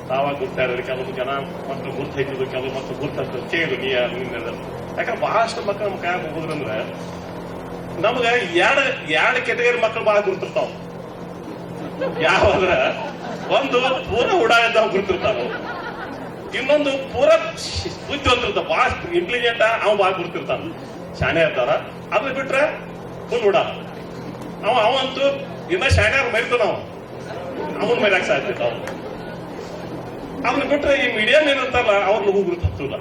ತಾವಾಗ ಗುರ್ತಾಡಿದ್ರೆ ಕೆಲವು ಜನ ಮಕ್ಕಳು ಗುರ್ತು ಹೈತಿದ್ರು, ಕೆಲವು ಮಕ್ಕಳು ಗುರ್ತಾಗ್ತದೆ. ಕೇಳು ನೀ ನಿನ್ನ. ಯಾಕಂದ್ರೆ ಬಹಳಷ್ಟು ಮಕ್ಕಳು ನಮ್ಮ ಕೈ ಹೋಗುದ್ರಂದ್ರೆ ನಮ್ಗ ಎರಡು ಕೆಟಗರಿ ಮಕ್ಕಳು ಬಹಳ ಗುರ್ತಿರ್ತಾವ. ಯಾವಂದ್ರ ಒಂದು ಪೂರ ಉಡಾಯಿದ್ದಾವ ಗುರ್ತಿರ್ತಾವ, ಇನ್ನೊಂದು ಪೂರ ಬುದ್ಧಿವಂತಿರ್ತಾವ, ಬಹಳ ಇಂಟೆಲಿಜೆಂಟ್, ಅವ್ ಬಹಳ ಗುರ್ತಿರ್ತಾನ, ಶಾಣೆ ಇರ್ತಾರ. ಅದನ್ನ ಬಿಟ್ರೆ ಫುಲ್ ಉಡಾಲ ಅವಂತೂ ಇನ್ನ ಶಾಣ್ಯಾರ ಮರಿತು ನಾವು ಅವನ್ ಮರ್ಯಾಕ್ ಸಾಧ್ಯತೆ. ಅದನ್ನ ಬಿಟ್ರೆ ಈ ಮೀಡಿಯಂ ಏನಿರ್ತಾರಲ್ಲ ಅವ್ರ ಲಘು ಗುರುತಿಲ್ಲ.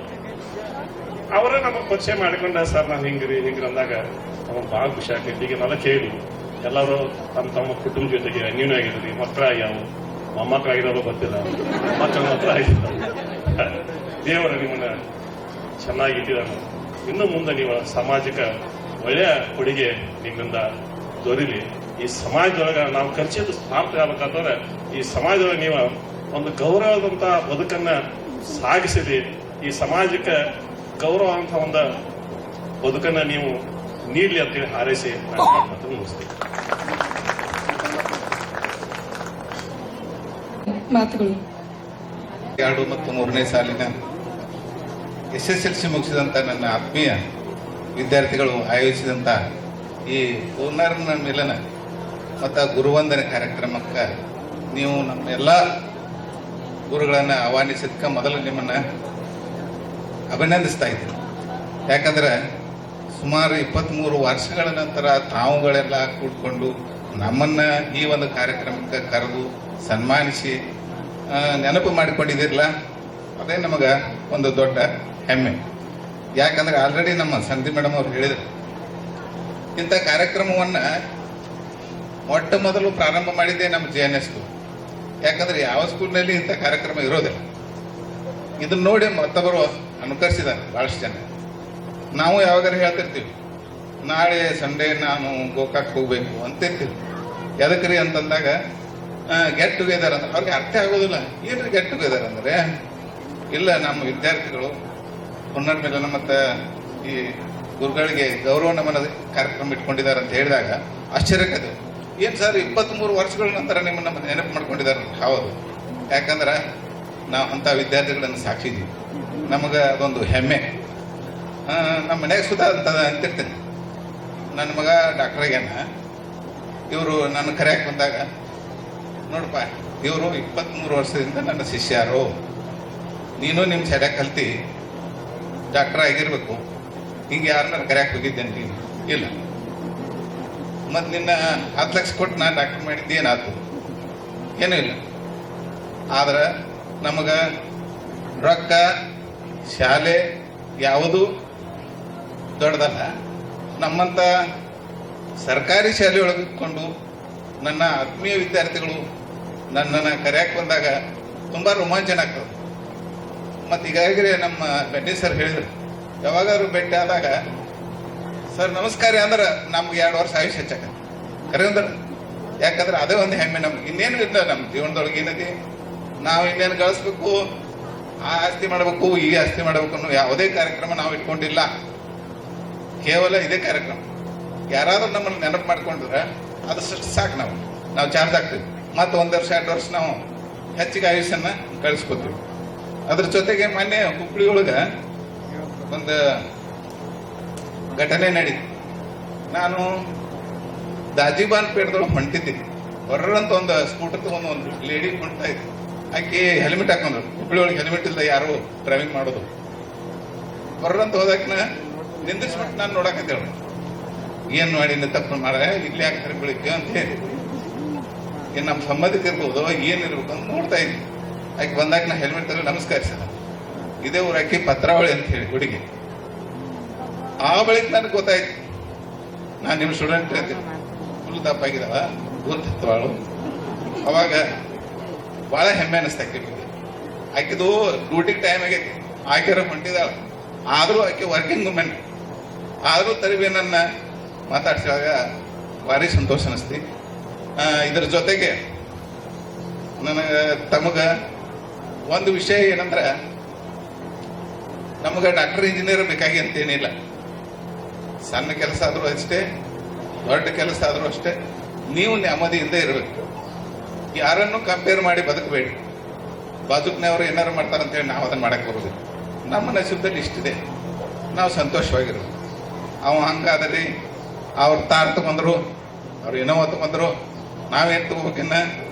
ಅವರೇ ನಮಗ್ ಪರಿಚಯ ಮಾಡಿಕೊಂಡ, ಸರ್ ನಾವ್ ಹಿಂಗ್ರಿ ಅಂದಾಗ ನಮಗ್ ಬಹಳ ಖುಷಿ ಆಗ್ತೈತಿ. ಈಗ ನಾವೆಲ್ಲ ಕೇಳಿ ಎಲ್ಲರೂ ತಮ್ಮ ಕುಟುಂಬ ಜೊತೆಗೆ ಅನ್ಯೂನ್ಯ ಆಗಿದ್ರಿ, ಮಕ್ಕಳಾಗ್ಯಾವ, ಮೊಮ್ಮಕ್ಕಳಾಗಿರೋದು ಗೊತ್ತಿಲ್ಲ, ಮಕ್ಕಳ ಮಾತ್ರ ಆಗಿರ್ತಾವ. ದೇವರ ನಿಮ್ಮನ್ನ ಚೆನ್ನಾಗಿ ಇಟ್ಟಿದ್ದಾನೆ. ಇನ್ನು ಮುಂದೆ ನೀವು ಸಮಾಜಕ್ಕೆ ಒಳ್ಳೆಯ ಕೊಡುಗೆ ನಿಮ್ಮಿಂದ ದೊರೀಲಿ. ಈ ಸಮಾಜದೊಳಗೆ ನಾವು ಖರ್ಚಿದ್ದು ಸ್ವಾರ್ಥ ಆಗ್ಬೇಕಂತಂದ್ರೆ ಈ ಸಮಾಜದೊಳಗೆ ನೀವು ಒಂದು ಗೌರವದಂತ ಬದುಕನ್ನ ಸಾಗಿಸಿದಿ. ಈ ಸಮಾಜಕ್ಕೆ ಗೌರವ ಅಂತ ಒಂದು ಬದುಕನ್ನ ನೀವು ನೀಡಲಿ ಅಂತೇಳಿ ಹಾರೈಸಿ ನಾನು ಮಾತನ್ನು ಮುಗಿಸ್ತೀನಿ. ಮಾತುಗಳು 2 ಮತ್ತು 3ನೇ ಸಾಲಿನ SSLC ಮುಗಿಸಿದಂಥ ನನ್ನ ಆತ್ಮೀಯ ವಿದ್ಯಾರ್ಥಿಗಳು ಆಯೋಜಿಸಿದಂಥ ಈ ಪೂರ್ಣಾರ್ನ ಮಿಲನ ಮತ್ತು ಗುರುವಂದನೆ ಕಾರ್ಯಕ್ರಮಕ್ಕೆ ನೀವು ನಮ್ಮ ಎಲ್ಲ ಗುರುಗಳನ್ನು ಆಹ್ವಾನಿಸಿದ್ದಕ್ಕೆ ಮೊದಲು ನಿಮ್ಮನ್ನು ಅಭಿನಂದಿಸ್ತಾ ಇದ್ದೀನಿ. ಯಾಕಂದ್ರೆ ಸುಮಾರು 23 ವರ್ಷಗಳ ನಂತರ ತಾವುಗಳೆಲ್ಲ ಕೂಡ್ಕೊಂಡು ನಮ್ಮನ್ನು ಈ ಒಂದು ಕಾರ್ಯಕ್ರಮಕ್ಕೆ ಕರೆದು ಸನ್ಮಾನಿಸಿ ನೆನಪು ಮಾಡಿಕೊಂಡಿದ್ದಿರಲ್ಲ, ಅದೇ ನಮಗೆ ಒಂದು ದೊಡ್ಡ ಹೆಮ್ಮೆ. ಯಾಕಂದ್ರೆ ಆಲ್ರೆಡಿ ನಮ್ಮ ಸಂಧಿ ಮೇಡಮ್ ಅವ್ರು ಹೇಳಿದರು, ಇಂಥ ಕಾರ್ಯಕ್ರಮವನ್ನು ಮೊಟ್ಟ ಮೊದಲು ಪ್ರಾರಂಭ ಮಾಡಿದ್ದೆ ನಮ್ಮ JNS ಸ್ಕೂಲ್. ಯಾಕಂದ್ರೆ ಯಾವ ಸ್ಕೂಲ್ನಲ್ಲಿ ಇಂಥ ಕಾರ್ಯಕ್ರಮ ಇರೋದಿಲ್ಲ. ಇದನ್ನ ನೋಡಿ ಮತ್ತೊಬ್ಬರು ಅನುಕರಿಸಿದ್ದಾರೆ ಭಾಳಷ್ಟು ಜನ. ನಾವು ಯಾವಾಗಾರು ಹೇಳ್ತಿರ್ತೀವಿ, ನಾಳೆ ಸಂಡೇ ನಾನು ಗೋಕಾಕ್ ಹೋಗ್ಬೇಕು ಅಂತಿರ್ತೀವಿ. ಎದಕ್ರಿ ಅಂತಂದಾಗ ಗೆಟ್ ಟುಗೆದರ್ ಅಂದ್ರೆ ಅವ್ರಿಗೆ ಅರ್ಥ ಆಗೋದಿಲ್ಲ. ಏನ್ರಿ ಗೆಟ್ ಟುಗೆದರ್ ಅಂದ್ರೆ, ಇಲ್ಲ ನಮ್ಮ ವಿದ್ಯಾರ್ಥಿಗಳು ಪುನರ್ಮಿಲನ ಮತ್ತು ಈ ಗುರುಗಳಿಗೆ ಗೌರವ ನಮನ ಕಾರ್ಯಕ್ರಮ ಇಟ್ಕೊಂಡಿದ್ದಾರೆ ಅಂತ ಹೇಳಿದಾಗ ಆಶ್ಚರ್ಯಕ್ಕದು. ಏನು ಸರ್ 23 ವರ್ಷಗಳ ನಂತರ ನಿಮ್ಮನ್ನ ನೆನಪು ಮಾಡ್ಕೊಂಡಿದ್ದಾರೆ? ಹೌದು, ಯಾಕಂದ್ರೆ ನಾವು ಅಂಥ ವಿದ್ಯಾರ್ಥಿಗಳನ್ನು ಸಾಕ್ಷಿದ್ದೀವಿ. ನಮಗೆ ಅದೊಂದು ಹೆಮ್ಮೆ. ನಮ್ಮ ಮನೆಗೆ ಸುಧಾ ಅಂತ ಅಂತಿರ್ತೀನಿ, ನನ್ನ ಮಗ ಡಾಕ್ಟರ್ ಆಗ್ಯಾನ, ಇವರು ನನ್ನ ಕರೆಯಕ್ಕೆ ಬಂದಾಗ, ನೋಡಪ್ಪ ಇವರು 23 ವರ್ಷದಿಂದ ನನ್ನ ಶಿಷ್ಯರು, ನೀನು ನಿಮ್ಮ ಸೆಡೆ ಕಲ್ತಿ ಡಾಕ್ಟರ್ ಆಗಿರ್ಬೇಕು, ಹಿಂಗೆ ಯಾರನ್ನ ಕರೆಯಕ್ಕೆ ಹೋಗಿದ್ದೇನೆ ನೀನು? ಇಲ್ಲ. ಮತ್ತು ನಿನ್ನ 10 ಲಕ್ಷ ಕೊಟ್ಟು ನಾನು ಡಾಕ್ಟರ್ ಮಾಡಿದ್ದು ಏನಾಯ್ತು? ಏನೂ ಇಲ್ಲ. ಆದ್ರೆ ನಮಗೆ ರೊಕ್ಕ ಶಾಲೆ ಯಾವುದು ದೊಡ್ಡದಲ್ಲ. ನಮ್ಮಂಥ ಸರ್ಕಾರಿ ಶಾಲೆ ಒಳಗಿಕೊಂಡು ನನ್ನ ಆತ್ಮೀಯ ವಿದ್ಯಾರ್ಥಿಗಳು ನನ್ನನ್ನು ಕರೆಯಕ್ಕೆ ಬಂದಾಗ ತುಂಬ ರೋಮಾಂಚನ ಆಗ್ತದೆ. ಮತ್ತು ಈಗಾಗಲೇ ನಮ್ಮ ಬೆಡ್ಡಿ ಸರ್ ಹೇಳಿದರು, ಯಾವಾಗಾದ್ರೂ ಭೇಟಿ ಆದಾಗ ಸರ್ ನಮಸ್ಕಾರ ಅಂದ್ರೆ ನಮ್ಗೆ 2 ವರ್ಷ ಆಯುಷ್ ಹೆಚ್ಚಾಗ ಕರೆ ಅಂದ್ರೆ. ಯಾಕಂದ್ರೆ ಅದೇ ಒಂದು ಹೆಮ್ಮೆ ನಮ್ಗೆ. ಇನ್ನೇನು ಇಲ್ಲ ನಮ್ಮ ಜೀವನದೊಳಗೆ ಏನೈತಿ, ನಾವು ಇನ್ನೇನು ಗಳಿಸ್ಬೇಕು, ಆ ಆಸ್ತಿ ಮಾಡಬೇಕು, ಈ ಆಸ್ತಿ ಮಾಡಬೇಕು ಅನ್ನೋ ಯಾವುದೇ ಕಾರ್ಯಕ್ರಮ ನಾವು ಇಟ್ಕೊಂಡಿಲ್ಲ. ಕೇವಲ ಇದೇ ಕಾರ್ಯಕ್ರಮ. ಯಾರಾದ್ರೂ ನಮ್ಮನ್ನು ನೆನಪು ಮಾಡ್ಕೊಂಡ್ರೆ ಅದಷ್ಟು ಸಾಕು. ನಾವು ಚಾರ್ಜ್ ಆಗ್ತೀವಿ. ಮತ್ತು 1 ವರ್ಷ 2 ವರ್ಷ ನಾವು ಹೆಚ್ಚಿಗೆ ಆಯುಷ್ಯನ್ನ ಗಳಿಸ್ಕೊತೀವಿ. ಅದ್ರ ಜೊತೆಗೆ ಮೊನ್ನೆ ಹುಬ್ಬಳ್ಳಿ ಒಳಗೆ ಒಂದು ಘಟನೆ ನಡೀತು. ನಾನು ದಾಜಿಬಾನ್ ಪೇಟದೊಳಗೆ ಹೊಂಟಿದ್ದೀನಿ. ಹೊರ್ರಂತ ಒಂದು ಸ್ಕೂಟರ್ ತಗೊಂಡು ಒಂದು ಲೇಡಿ ಹೊಂಟ್ತಾ ಇತ್ತು. ಆಕೆ ಹೆಲ್ಮೆಟ್ ಹಾಕೊಂಡ್ರು. ಹುಬ್ಬಳ್ಳಿ ಒಳಗೆ ಹೆಲ್ಮೆಟ್ ಇಲ್ಲದೆ ಯಾರು ಡ್ರೈವಿಂಗ್ ಮಾಡೋದು. ಹೊರ್ರಂತ ಹೋದಾಕಿನ ನಿಂದಿಸ್ಬಿಟ್ಟು ನಾನು ನೋಡಕತ್ತೇಳಿ, ಏನ್ ಮಾಡಿ ತಪ್ಪು ಮಾಡ ಇಲ್ಲಿ ಯಾಕೆ ಹರಿಬಿಳಿತೀವಿ ಅಂತ ಹೇಳಿ. ಏನ್ ನಮ್ಮ ಸಂಬಂಧಿಕ ಇರ್ಬೋದು, ಏನಿರ್ಬೇಕು ಅಂತ ನೋಡ್ತಾ ಇದ್ವಿ. ಆಕೆ ಬಂದಾಗ ನಾ ಹೆಲ್ಮೆಟ್ ತಗೊಂಡು ನಮಸ್ಕರಿಸಿದ. ಇದೇ ಊರ ಆಕೆ ಪತ್ರಾವಳಿ ಅಂತ ಹೇಳಿ ಹುಡುಗಿ. ಆ ಬಳಿಕ ನನಗೆ ಗೊತ್ತಾಯ್ತು, ನಾನು ನಿಮ್ಮ ಸ್ಟೂಡೆಂಟ್ ಹೇಳ್ತೀನಿ, ಫುಲ್ ದಪ್ಪಾಗಿದ್ದಾವ, ಗುರುತಿತ್ತವಾಳು. ಅವಾಗ ಬಹಳ ಹೆಮ್ಮೆ ಅನಿಸ್ತಾ ಆಕೆ ಬಗ್ಗೆ. ಆಕೆದು ಡ್ಯೂಟಿ ಟೈಮ್ ಆಗೈತಿ, ಆಕೆರ ಹೊಂಟಿದಾಳ. ಆದರೂ ಆಕೆ ವರ್ಕಿಂಗ್ ವುಮೆನ್. ಆದರೂ ತರಬಿ ನನ್ನ ಮಾತಾಡ್ಸಿದಾಗ ಭಾರಿ ಸಂತೋಷ ಅನಿಸ್ತಿ. ಇದರ ಜೊತೆಗೆ ನನಗೆ ತಮಗ ಒಂದು ವಿಷಯ ಏನಂದ್ರೆ, ನಮಗೆ ಡಾಕ್ಟರ್ ಇಂಜಿನಿಯರ್ ಬೇಕಾಗಿ ಅಂತೇನಿಲ್ಲ. ಸಣ್ಣ ಕೆಲಸ ಆದರೂ ಅಷ್ಟೇ, ದೊಡ್ಡ ಕೆಲಸ ಆದರೂ ಅಷ್ಟೇ, ನೀವು ನೆಮ್ಮದಿಯಿಂದ ಇರಬೇಕು. ಯಾರನ್ನು ಕಂಪೇರ್ ಮಾಡಿ ಬದುಕಬೇಡಿ. ಬದುಕಿನವರು ಏನಾರು ಮಾಡ್ತಾರಂತೇಳಿ ನಾವು ಅದನ್ನು ಮಾಡಕ್ಕೆ ಬರೋದಿಲ್ಲ. ನಮ್ಮ ನಸೀಬದಲ್ಲಿ ಇಷ್ಟಿದೆ, ನಾವು ಸಂತೋಷವಾಗಿರೋದು. ಅವ ಹಂಗಾದಲ್ಲಿ ಅವ್ರು ತಾರ್ ತಗೊಂಡ್ರು, ಅವ್ರು ಏನೋ ತಗೊಂಡ್ರು, ನಾವೇನು ತಗೋಬೇಕಿನ್ನ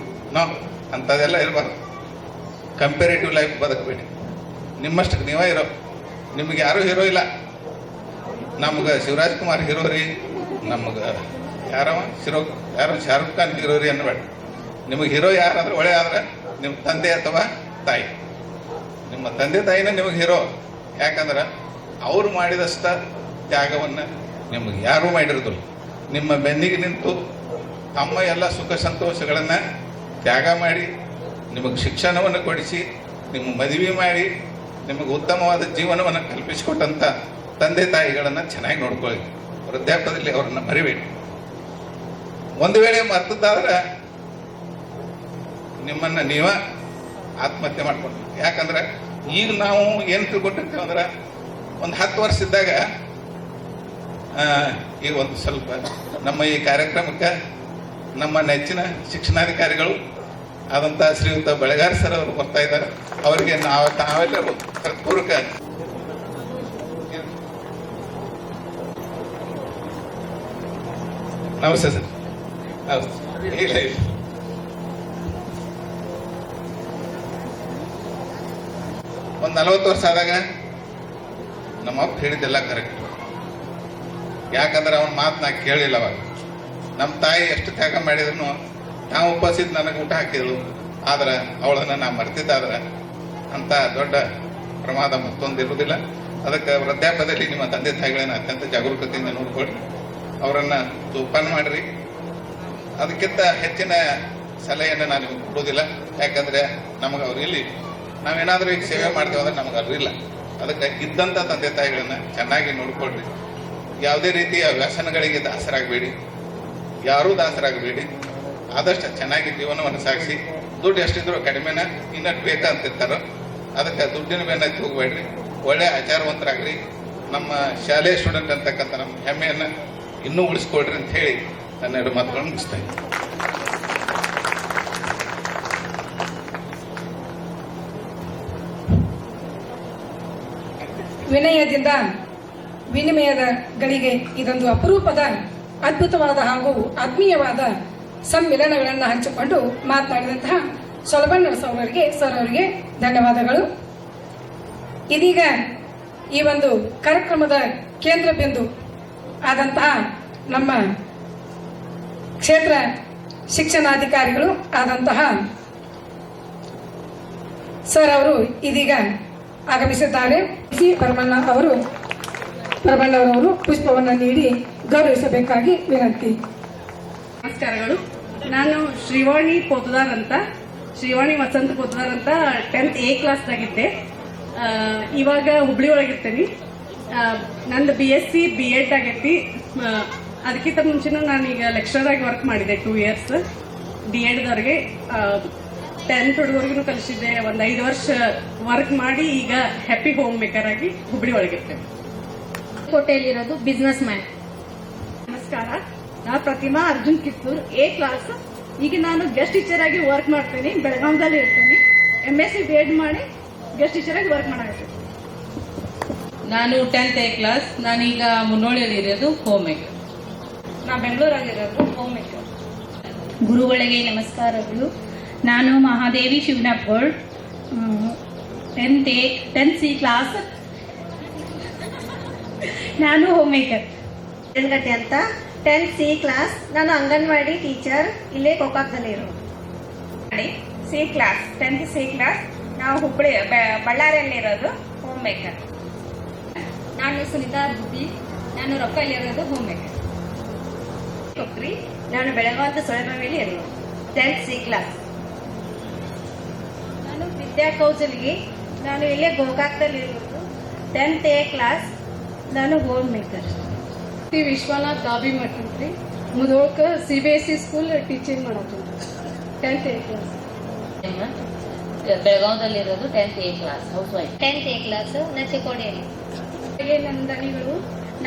ನಾವು ಅಂಥದ್ದೆಲ್ಲ ಇರಬಾರ್ದು. Comparative life ಬದುಕಬೇಡಿ. ನಿಮ್ಮಷ್ಟಕ್ಕೆ ನೀವೇ ಇರೋ. ನಿಮಗೆ ಯಾರೂ ಹೀರೋ ಇಲ್ಲ. ನಮ್ಗೆ ಶಿವರಾಜ್ ಕುಮಾರ್ ಹೀರೋ ರೀ, ನಮ್ಗೆ ಯಾರೋ ಶಾರುಖ್ ಖಾನ್ ಹೀರೋ ರೀ ಅನ್ನಬೇಡ. ನಿಮಗೆ ಹೀರೋ ಯಾರಾದ್ರೆ ಒಳ್ಳೆ ಆದ್ರೆ ನಿಮ್ಮ ತಂದೆ ಅಥವಾ ತಾಯಿ. ನಿಮ್ಮ ತಂದೆ ತಾಯಿನೇ ನಿಮಗೆ ಹೀರೋ. ಯಾಕಂದ್ರೆ ಅವರು ಮಾಡಿದಷ್ಟ ತ್ಯಾಗವನ್ನು ನಿಮಗೆ ಯಾರೂ ಮಾಡಿರೋದಿಲ್ಲ. ನಿಮ್ಮ ಬೆನ್ನಿಗೆ ನಿಂತು ತಮ್ಮ ಎಲ್ಲ ಸುಖ ಸಂತೋಷಗಳನ್ನು ತ್ಯಾಗ ಮಾಡಿ ನಿಮಗೆ ಶಿಕ್ಷಣವನ್ನು ಕೊಡಿಸಿ, ನಿಮ್ಮ ಮದುವೆ ಮಾಡಿ, ನಿಮಗೆ ಉತ್ತಮವಾದ ಜೀವನವನ್ನು ಕಲ್ಪಿಸಿಕೊಟ್ಟಂಥ ತಂದೆ ತಾಯಿಗಳನ್ನ ಚೆನ್ನಾಗಿ ನೋಡ್ಕೊಳ್ಳಿ. ವೃದ್ಧಾಪ್ಯದಲ್ಲಿ ಅವ್ರನ್ನ ಮರಿಬೇಡಿ. ಒಂದು ವೇಳೆ ಮರ್ತದ್ದಾದ್ರೆ ನಿಮ್ಮನ್ನ ನೀವ ಆತ್ಮಹತ್ಯೆ ಮಾಡ್ಕೊಂಡು. ಯಾಕಂದ್ರೆ ಈಗ ನಾವು ಏನು ತಿಳ್ಕೊಟ್ಟಿರ್ತೀವಿ ಅಂದ್ರೆ ಒಂದು 10 ವರ್ಷ ಇದ್ದಾಗ ಈಗ ಒಂದು ಸ್ವಲ್ಪ ನಮ್ಮ ಈ ಕಾರ್ಯಕ್ರಮಕ್ಕೆ ನಮ್ಮ ನೆಚ್ಚಿನ ಶಿಕ್ಷಣಾಧಿಕಾರಿಗಳು ಆದಂಥ ಶ್ರೀಯುತ ಬೆಳಗಾರ್ ಸರ್ ಅವರು ಬರ್ತಾ ಇದ್ದಾರೆ. ಅವರಿಗೆ ನಾವೆಲ್ಲರೂ ಪೂರ್ವಕ ನಮಸ್ತೆ ಸರ್. ಇಲ್ಲ ಇಲ್ಲ, ಒಂದು 40 ವರ್ಷ ಆದಾಗ ನಮ್ಮ ಅಪ್ಪ ಹೇಳಿದ್ದೆಲ್ಲ ಕರೆಕ್ಟ್. ಯಾಕಂದ್ರೆ ಅವನ ಮಾತು ನಾ ಕೇಳಿಲ್ಲ. ಅವಾಗ ನಮ್ಮ ತಾಯಿ ಎಷ್ಟು ತ್ಯಾಗ ಮಾಡಿದ್ರು ನಾವು ಉಪವಾಸಿದ್ದು ನನಗೆ ಊಟ ಹಾಕಿದ್ಳು. ಆದ್ರೆ ಅವಳನ್ನ ನಾ ಮರ್ತಿದ್ದಾದ್ರೆ ಅಂತ ದೊಡ್ಡ ಪ್ರಮಾದ ಮತ್ತೊಂದಿರುವುದಿಲ್ಲ. ಅದಕ್ಕೆ ವೃದ್ಧಾಪ್ಯದಲ್ಲಿ ನಿಮ್ಮ ತಂದೆ ತಾಯಿಗಳನ್ನ ಅತ್ಯಂತ ಜಾಗರೂಕತೆಯಿಂದ ನೋಡ್ಕೊಳ್ಳಿ, ಅವರನ್ನ ಜೋಪಾನ ಮಾಡ್ರಿ. ಅದಕ್ಕಿಂತ ಹೆಚ್ಚಿನ ಸಲಹೆಯನ್ನು ನಾನು ನಿಮಗೆ ಕೊಡೋದಿಲ್ಲ. ಯಾಕಂದ್ರೆ ನಮಗೆ ಅವ್ರು ಇಲ್ಲಿ ನಾವೇನಾದ್ರೂ ಈಗ ಸೇವೆ ಮಾಡ್ತೇವೆ ಅಂದ್ರೆ ನಮಗೆ ಅರಿವಿಲ್ಲ. ಅದಕ್ಕೆ ಇದ್ದಂಥ ತಂದೆ ತಾಯಿಗಳನ್ನ ಚೆನ್ನಾಗಿ ನೋಡ್ಕೊಳ್ರಿ. ಯಾವುದೇ ರೀತಿಯ ವ್ಯಸನಗಳಿಗೆ ದಾಸರಾಗಬೇಡಿ, ಯಾರೂ ದಾಸರಾಗಬೇಡಿ. ಆದಷ್ಟು ಚೆನ್ನಾಗಿ ಜೀವನವನ್ನು ಸಾಗಿಸಿ. ದುಡ್ಡು ಎಷ್ಟಿದ್ರು ಕಡಿಮೆನ ಇನ್ನಷ್ಟು ಬೇಕಂತಿರ್ತಾರೋ ಅದಕ್ಕೆ ದುಡ್ಡಿನ ಬೆನ್ನ ಹೋಗ್ಬೇಡ್ರಿ. ಒಳ್ಳೆ ಆಚಾರವಂತರಾಗ್ರಿ. ನಮ್ಮ ಶಾಲೆಯ ಸ್ಟೂಡೆಂಟ್ ಅಂತಕ್ಕಂಥ ನಮ್ಮ ಹೆಮ್ಮೆಯನ್ನು ಇನ್ನೂ ಉಳಿಸ್ಕೊಳ್ರಿ ಅಂತ ಹೇಳಿ ನನ್ನ 2 ಮಾತುಗಳನ್ನು ಮುಗಿಸ್ತಾ ಇದ್ದೀನಿ. ವಿನಯದಿಂದ ವಿನಿಮಯದ ಗಳಿಗೆ ಇದೊಂದು ಅಪರೂಪದ ಅದ್ಭುತವಾದ ಹಾಗೂ ಆತ್ಮೀಯವಾದ ಸಮ್ಮಿಲನಗಳನ್ನು ಹಂಚಿಕೊಂಡು ಮಾತನಾಡಿದಂತಹ ಸೊಲಬಣ್ಣ ಸರ್ ಅವರಿಗೆ ಧನ್ಯವಾದಗಳು. ಇದೀಗ ಈ ಒಂದು ಕಾರ್ಯಕ್ರಮದ ಕೇಂದ್ರ ಬಿಂದು ಆದಂತಹ ನಮ್ಮ ಕ್ಷೇತ್ರ ಶಿಕ್ಷಣಾಧಿಕಾರಿಗಳು ಆದಂತಹ ಸರ್ ಅವರು ಇದೀಗ ಆಗಮಿಸಿದ್ದಾರೆ. ಸಿ ಪರಮಣ್ಣರವರು ಪುಷ್ಪವನ್ನು ನೀಡಿ ಗೌರವಿಸಬೇಕಾಗಿ ವಿನಂತಿ. ನಮಸ್ಕಾರಗಳು. ನಾನು ಶ್ರೀವಾಣಿ ವಸಂತ ಪೋತದಾರ್ ಅಂತ 10th A ಕ್ಲಾಸ್ದಾಗಿದ್ದೆ. ಇವಾಗ ಹುಬ್ಳಿ ಒಳಗಿರ್ತೇನೆ. ನಂದು BSc B.Ed ಆಗೈತಿ. ಅದಕ್ಕಿಂತ ಮುಂಚೆನೂ ನಾನೀಗ ಲೆಕ್ಚರರ್ ಆಗಿ ವರ್ಕ್ ಮಾಡಿದೆ 2 years. D.Edದವ್ರಿಗೆ 10th ಹುಡುಗರಿಗೂ ಕಲಿಸಿದ್ದೆ. ಒಂದು 5 ವರ್ಷ ವರ್ಕ್ ಮಾಡಿ ಈಗ ಹ್ಯಾಪಿ ಹೋಮ್ ಮೇಕರ್ ಆಗಿ ಹುಬ್ಳಿ ಒಳಗಿರ್ತೇನೆ. ಕೋಟೆಯಲ್ಲಿರೋದು ಬಿಸ್ನೆಸ್ ಮ್ಯಾನ್. ನಮಸ್ಕಾರ. ನಾನು ಪ್ರತಿಮಾ ಅರ್ಜುನ್ ಕಿತ್ತೂರ್ A ಕ್ಲಾಸ್. ಈಗ ನಾನು ಗೆಸ್ಟ್ ಟೀಚರ್ ಆಗಿ ವರ್ಕ್ ಮಾಡ್ತೇನೆ. ಬೆಳಗಾವದಲ್ಲಿ ಇರ್ತೇನೆ. MSc B.Ed ಮಾಡಿ ಗೆಸ್ಟ್ ಟೀಚರ್ ಆಗಿ ವರ್ಕ್ ಮಾಡಾಕತ್ತೀನಿ. ನಾನು 10th A ಕ್ಲಾಸ್. ನಾನೀಗ ಮುನ್ನೋಳಿಯಲ್ಲಿ ಇರೋದು ಹೋಮ್ ಮೇಕರ್. ನಾ ಬೆಂಗಳೂರಾಗಿರೋದು ಹೋಮ್ ಮೇಕರ್. ಗುರುಗಳಿಗೆ ನಮಸ್ಕಾರಗಳು. ನಾನು ಮಹಾದೇವಿ ಶಿವನಪ್ಪಗೋಳ್, 10th C ಕ್ಲಾಸ್. ನಾನು ಹೋಮ್ ಮೇಕರ್. ಗಂಟೆ ಅಂತ 10th C ಕ್ಲಾಸ್. ನಾನು ಅಂಗನವಾಡಿ ಟೀಚರ್, ಇಲ್ಲೇ ಗೋಕಾಕ್ದಲ್ಲಿ ಇರೋದು. C class 10th C class. ನಾವು ಹುಬ್ಬಳ್ಳಿ ಬಳ್ಳಾರಿಯಲ್ಲಿ ಇರೋದು ಹೋಮ್ ಮೇಕರ್. ನಾನು ಸುನಿತಾ ಬುದ್ಧಿ. ನಾನು ರೊಕ್ಕಲ್ಲಿರೋದು ಹೋಮ್ ಮೇಕರ್. ನಾನು ಬೆಳಗಾವಿ ಸೊಳೆಬಾವಿಯಲ್ಲಿ ಇರೋದು 10th C ಕ್ಲಾಸ್. ನಾನು ವಿದ್ಯಾ ಕೌಶಲ್ಗಿ. ನಾನು ಇಲ್ಲೇ ಗೋಕಾಕ್ದಲ್ಲಿ ಇರೋದು 10th A ಕ್ಲಾಸ್. ನಾನು ಹೋಮ್ ಮೇಕರ್. ವಿಶ್ವನಾಥ್ ದಾಬಿ ಮಾಡ್ತೀನಿ. ಮುದೋಳ್ಕ CBSE ಸ್ಕೂಲ್ ಟೀಚಿಂಗ್ ಮಾಡತ್ತೀನಿ. 10th A class. ಬೆಳಗಾವದಲ್ಲಿರೋದು 10th A class, house wife. 10th A class. ನಾನು ಚಿಕ್ಕೋಡಿಯಲ್ಲಿ. ನನ್ನ ದಣಿಗಳು.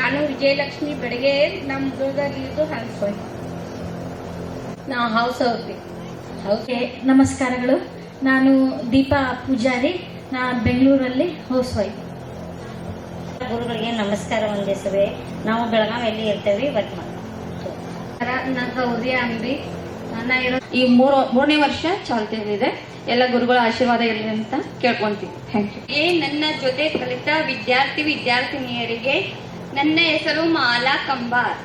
ನಾನು ವಿಜಯಲಕ್ಷ್ಮಿ ಬೆಳಗ್ಗೆ. ನಮ್ಮ ಮುದೋಳದಲ್ಲಿರೋದು ಹೌಸ್ ವೈಫ್. ನಾವು ಹೌಸ್ ಹೋಗ್ತೀವಿ. ನಮಸ್ಕಾರಗಳು. ನಾನು ದೀಪಾ ಪೂಜಾರಿ. ನಾನು ಬೆಂಗಳೂರಲ್ಲಿ ಹೌಸ್ ವೈಫ್. ಗುರುಗಳಿಗೆ ನಮಸ್ಕಾರ ವಂದಿಸುವೆ. ನಾವು ಬೆಳಗಾವಿಯಲ್ಲಿ ಇರ್ತೇವೆ, ವರ್ಕ್ ಮಾಡ್ತೀವಿ. ನನ್ನ ಗೌರಿ ಅಂಗಡಿ. ಈ ಮೂರನೇ ವರ್ಷ ಚಾಲ್ತಿಯಲ್ಲಿದೆ. ಎಲ್ಲ ಗುರುಗಳ ಆಶೀರ್ವಾದ ಇರಲಿ ಅಂತ ಕೇಳ್ಕೊಂತೀವಿ. Thank you. ನನ್ನ ಜೊತೆ ಕಲಿತ ವಿದ್ಯಾರ್ಥಿನಿಯರಿಗೆ ನನ್ನ ಹೆಸರು ಮಾಲಾ ಕಂಬಾರ್.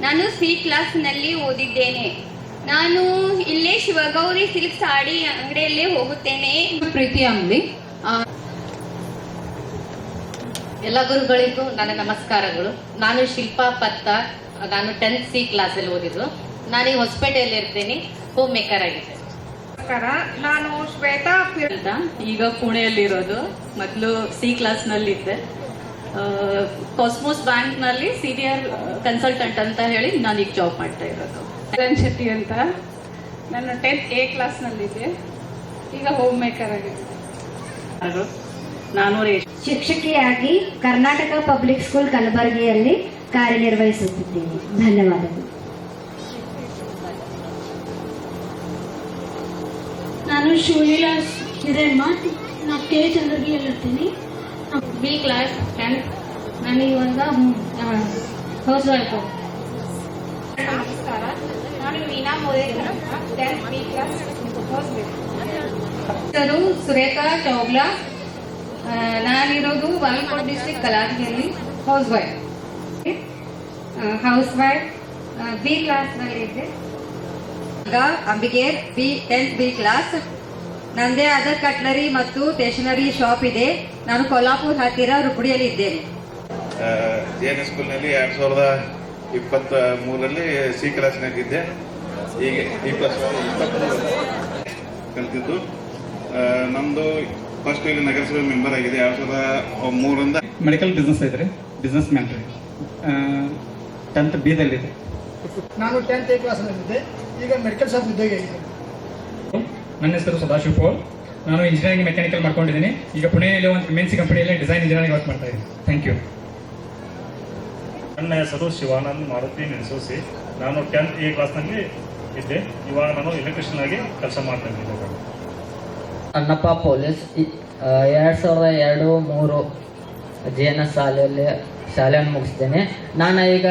ನಾನು C ಕ್ಲಾಸ್ನಲ್ಲಿ ಓದಿದ್ದೇನೆ. ನಾನು ಇಲ್ಲೇ ಶಿವಗೌರಿ ಸಿಲ್ಕ್ ಸಾಡಿ ಅಂಗಡಿಯಲ್ಲಿ ಹೋಗುತ್ತೇನೆ. ಪ್ರೀತಿ ಅಂಬ್ಲಿ. ಎಲ್ಲ ಗುರುಗಳಿಗೂ ನನ್ನ ನಮಸ್ಕಾರಗಳು. ನಾನು ಶಿಲ್ಪಾ ಪತ್ತಾರ್. ನಾನು 10th C ಕ್ಲಾಸಲ್ಲಿ ಓದಿದ್ದು. ನಾನೀಗ ಹೊಸಪೇಟೆಯಲ್ಲಿ ಇರ್ತೀನಿ, ಹೋಮ್ ಮೇಕರ್ ಆಗಿದ್ದೆ. ನಮಸ್ಕಾರ. ನಾನು ಶ್ವೇತಾ ಈಗ ಪುಣೆಯಲ್ಲಿರೋದು. ಮೊದಲು C ಕ್ಲಾಸ್ನಲ್ಲಿದ್ದೆ. ಕಾಸ್ಮೋಸ್ ಬ್ಯಾಂಕ್ನಲ್ಲಿ ಸೀನಿಯರ್ ಕನ್ಸಲ್ಟೆಂಟ್ ಅಂತ ಹೇಳಿ ನಾನೀಗ ಜಾಬ್ ಮಾಡ್ತಾ ಇರೋದು. ಕಿರಣ್ ಶೆಟ್ಟಿ ಅಂತ, ನಾನು 10th A ಕ್ಲಾಸ್ನಲ್ಲಿದ್ದೆ, ಈಗ ಹೋಮ್ ಮೇಕರ್ ಆಗಿದ್ದೆ. ನಾನು ಶಿಕ್ಷಕಿಯಾಗಿ ಕರ್ನಾಟಕ ಪಬ್ಲಿಕ್ ಸ್ಕೂಲ್ ಕಲಬುರಗಿಯಲ್ಲಿ ಕಾರ್ಯನಿರ್ವಹಿಸುತ್ತಿದ್ದೇನೆ. ಧನ್ಯವಾದಗಳು. ನಾನು ಶಿವಲೀಲಾ ಹಿರೇಮ್ಮ, ನಾನು ಕೆ ಚಂದ್ರಗಿರಿಯಲ್ಲಿರ್ತೀನಿ. B class 10th. ನಾನು ಇವಾಗ ಹೌಸ್ ವೈಫ್. ನಮಸ್ಕಾರ, ನಾನು ಮೀನಾ ಮೋರೆ, 10th B ಕ್ಲಾಸ್. ಹೆಸರು ಸುರೇಖಾ ಚೌಗ್ಲಾ. ನಾನಿರೋದು ಬಾಗಲಕೋಟೆ ಡಿಸ್ಟ್ರಿಕ್ಟ್ ಕಲಾವಿಯಲ್ಲಿ ಹೌಸ್ ವೈಫ್. ಬಿ ಕ್ಲಾಸ್ನಲ್ಲಿದ್ದೆ. Ambiger 10th B class. ನಂದೇ ಆದ ಕಟ್ಲರಿ ಮತ್ತು ಸ್ಟೇಷನರಿ ಶಾಪ್ ಇದೆ. ನಾನು ಕೊಲ್ಲಾಪುರ ಹತ್ತಿರ ರುಬ್ಡಿಯಲ್ಲಿ ಇದ್ದೇನೆ. ಜೆ.ಎನ್. ಸ್ಕೂಲ್ನಲ್ಲಿ 2023ರಲ್ಲಿ ಸಿ ಕ್ಲಾಸ್ನಾಗಿದ್ದೆ. ಈಗ ಕಲ್ತಿದ್ದು. ನಮ್ಮದು ಫಸ್ಟ್ ಇಲ್ಲಿ ನಗರಸಭೆ ಮೆಂಬರ್ ಆಗಿದೆ 2003ರಿಂದ. ಮೆಡಿಕಲ್ ಬಿಸ್ನೆಸ್ ಐತ್ರಿ, ಬಿಸ್ನೆಸ್ ಮ್ಯಾನ್ ರೀ. 10th B ದಲ್ಲಿದೆ. ನಾನು 10th A ಕ್ಲಾಸ್ನಲ್ಲಿದ್ದೆ, ಈಗ ಮೆಡಿಕಲ್ ಶಾಪ್ ಉದ್ಯೋಗ ಆಗಿದೆ. ನನ್ನ ಹೆಸರು ಸದಾಶಿವ್ ಪೋಲ್. ನಾನು ಇಂಜಿನಿಯರಿಂಗ್ ಮೆಕ್ಯಾನಿಕಲ್ ಮಾಡ್ಕೊಂಡಿದ್ದೀನಿ. ಈಗ ಪುಣೆಯಲ್ಲಿ ಒಂದು MNC ಕಂಪನಿಯಲ್ಲಿ ಡಿಸೈನ್ ಇಂಜಿನಿಯರಿಂಗ್ ವರ್ಕ್ ಮಾಡ್ತಾ ಇದ್ದೀನಿ. Thank you. ನನ್ನ ಹೆಸರು ಶಿವಾನಂದ್ ಮಾರುತಿ ನೆನೆಸೋಸಿ. ನಾನು 10th A ಕ್ಲಾಸ್ನಲ್ಲಿ ಇದ್ದೆ. ಇವಾಗ ನಾನು ಎಲೆಕ್ಟ್ರಿಷಿಯನ್ ಆಗಿ ಕೆಲಸ ಮಾಡ್ತಾ ಇದ್ದೀನಿ. ಅನ್ನಪ್ಪ ಪೊಲೀಸ್. 2002-3 JNS ಶಾಲೆಯನ್ನು ಮುಗಿಸ್ತೇನೆ. ನಾನು ಈಗ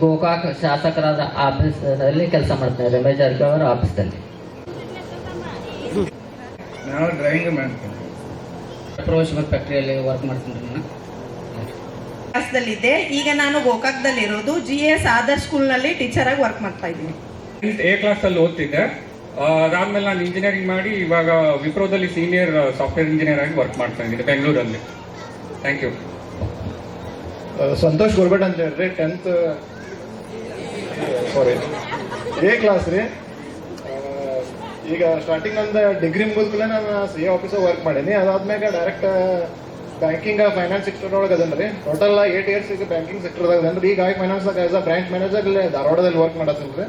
ಗೋಕಾಕ್ ಶಾಸಕರಾದ ಆಫೀಸಲ್ಲಿ ಕೆಲಸ ಮಾಡ್ತೇನೆ, ರಮೇಶ್ ಜಾರಕಿಹೊಳಿ ಅವರ ಆಫೀಸಲ್ಲಿ. ನಾನು ಡ್ರೈವಿಂಗ್ ಮಾಡ್ತೀನಿ. ಶುಗರ್ ಫ್ಯಾಕ್ಟ್ರಿಯಲ್ಲಿ ವರ್ಕ್ ಮಾಡ್ತೀನಿ. ನಾನು ಕ್ಲಾಸ್ದಲ್ಲಿದ್ದೆ. ಈಗ ನಾನು ಗೋಕಾಕ್ದಲ್ಲಿರೋದು GS ಆದರ್ಶ್ ಸ್ಕೂಲ್ನಲ್ಲಿ ಟೀಚರ್ ಆಗಿ ವರ್ಕ್ ಮಾಡ್ತಾ ಇದ್ದೀನಿ. 10th A ಕ್ಲಾಸಲ್ಲಿ ಓದ್ತಿದ್ದೆ. ಅದಾದ್ಮೇಲೆ ನಾನು ಇಂಜಿನಿಯರಿಂಗ್ ಮಾಡಿ ಇವಾಗ ವಿಪ್ರೋದಲ್ಲಿ ಸೀನಿಯರ್ ಸಾಫ್ಟ್ವೇರ್ ಇಂಜಿನಿಯರ್ ಆಗಿ ವರ್ಕ್ ಮಾಡ್ತಾ ಇದ್ದೀನಿ ಬೆಂಗಳೂರಲ್ಲಿ. Thank you. ಸಂತೋಷ್ ಗೋರ್ಬೆಟ್ ಅಂತ ಹೇಳ್ರಿ, 10th A ಕ್ಲಾಸ್ ರೀ. ಈಗ ಸ್ಟಾರ್ಟಿಂಗ್ ಒಂದು ಡಿಗ್ರಿ ಮುಗಿದ್ಮೇಲೆ ನಾನು CA ಆಫೀಸಾಗ ವರ್ಕ್ ಮಾಡೀನಿ. ಅದಾದ್ಮ್ಯಾಗ ಡೈರೆಕ್ಟ್ ಬ್ಯಾಂಕಿಂಗ್ ಫೈನಾನ್ಸ್ ಸೆಕ್ಟರ್ ಒಳಗೆ ಅದನ್ರಿ. ಟೋಟಲ್ 8 years ಈಗ ಬ್ಯಾಂಕಿಂಗ್ ಸೆಕ್ಟರ್ದಾಗ ಅದನ್ರಿ. ಈಗ ಫೈನಾನ್ಸ್ದಾಗ ಆಸ್ ಅ ಬ್ರಾಂಚ್ ಮ್ಯಾನೇಜರ್ ಇಲ್ಲಿ ಧಾರವಾಡದಲ್ಲಿ ವರ್ಕ್ ಮಾಡತ್ತೀನಿ.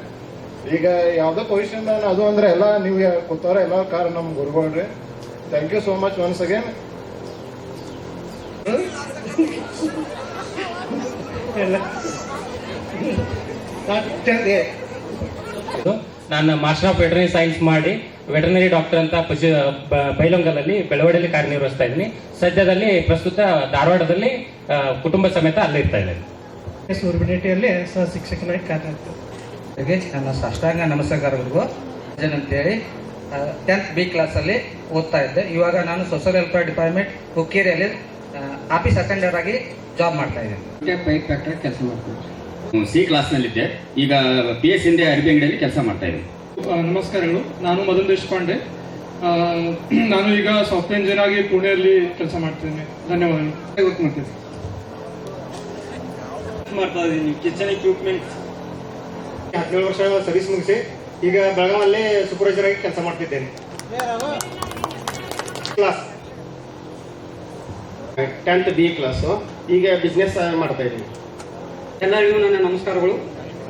ಈಗ ಯಾವುದೋ ಪೊಸಿಷನ್ ಅದು ಅಂದ್ರೆ ಎಲ್ಲ ನೀವು ಕೂತವ್ರೆ ಎಲ್ಲ ಕಾರ್ ನಮ್ಮ ಗುರುಗಳ್ರಿ. Thank you so much once again. ನಾನು ಮಾಸ್ಟರ್ ಆಫ್ ವೆಟರ್ನರಿ ಸೈನ್ಸ್ ಮಾಡಿ ವೆಟರ್ನರಿ ಡಾಕ್ಟರ್ ಅಂತ ಬೈಲೊಂಗಲಲ್ಲಿ ಬೆಳವಡಿಯಲ್ಲಿ ಕಾರ್ಯನಿರ್ವಹಿಸ್ತಾ ಇದ್ದೀನಿ. ಸದ್ಯದಲ್ಲಿ ಪ್ರಸ್ತುತ ಧಾರವಾಡದಲ್ಲಿ ಕುಟುಂಬ ಸಮೇತ ಅಲ್ಲೇ ಇರ್ತಾ ಇದ್ದೇನೆ. ಸೂರ್ಬಿನಿಟಿಯಲ್ಲಿ ಸಹ ಶಿಕ್ಷಕನಾಗಿ ಕಾರ್ಯನಿರ್ವಹಿಸ್ತೀನಿ. ನನ್ನ ಸಾಷ್ಟಾಂಗ ನಮಸ್ಕಾರಗಳಿಗೂ ಅಂತೇಳಿ 10th B ಕ್ಲಾಸಲ್ಲಿ ಓದ್ತಾ ಇದ್ದೆ. ಇವಾಗ ನಾನು ಸೋಷಿಯಲ್ ವೆಲ್ಫೇರ್ ಡಿಪಾರ್ಟ್ಮೆಂಟ್ ಹುಕ್ಕೇರಿಯಲ್ಲಿ ಆಫೀಸ್ ಅಟೆಂಡರ್ ಆಗಿ ಜಾಬ್ ಮಾಡ್ತಾ ಇದ್ದೀನಿ. ಬೈಕ್ ಫ್ಯಾಕ್ಟರಿ ಕೆಲಸ ಮಾಡ್ತೀನಿ. C ಕ್ಲಾಸ್ನಲ್ಲಿದ್ದೆ. ಈಗ PS ಹಿಂದೆ ಅರಬಿ ಅಂಗಡಿಯಲ್ಲಿ ಕೆಲಸ ಮಾಡ್ತಾ ಇದ್ದೀನಿ. ನಮಸ್ಕಾರಗಳು, ನಾನು ಮದನ್ ದೇಶಪಾಂಡೆ. ನಾನು ಈಗ ಸಾಫ್ಟ್ವೇರ್ ಇಂಜಿನಿಯರ್ ಆಗಿ ಪುಣೆಯಲ್ಲಿ ಕೆಲಸ ಮಾಡ್ತಿದ್ದೀನಿ. ಧನ್ಯವಾದಗಳು. ವರ್ಕ್ ಮಾಡ್ತೀನಿ. ಮಾಡ್ತಾ ಇದ್ದೀನಿ ಕಿಚನ್ ಇಕ್ವಿಪ್ಮೆಂಟ್. 17 ವರ್ಷ ಸರ್ವಿಸ್ ಮುಗಿಸಿ ಈಗ ಬೆಳಗಾವಲ್ಲಿ ಸೂಪರ್ವೈಸರ್ ಆಗಿ ಕೆಲಸ ಮಾಡ್ತಿದ್ದೇನೆ. Class 10th B class. ಈಗ ಬಿಸ್ನೆಸ್ ಮಾಡ್ತಾ ಇದ್ದೀನಿ. ಎಲ್ಲರಿಗೂ ನನ್ನ ನಮಸ್ಕಾರಗಳು.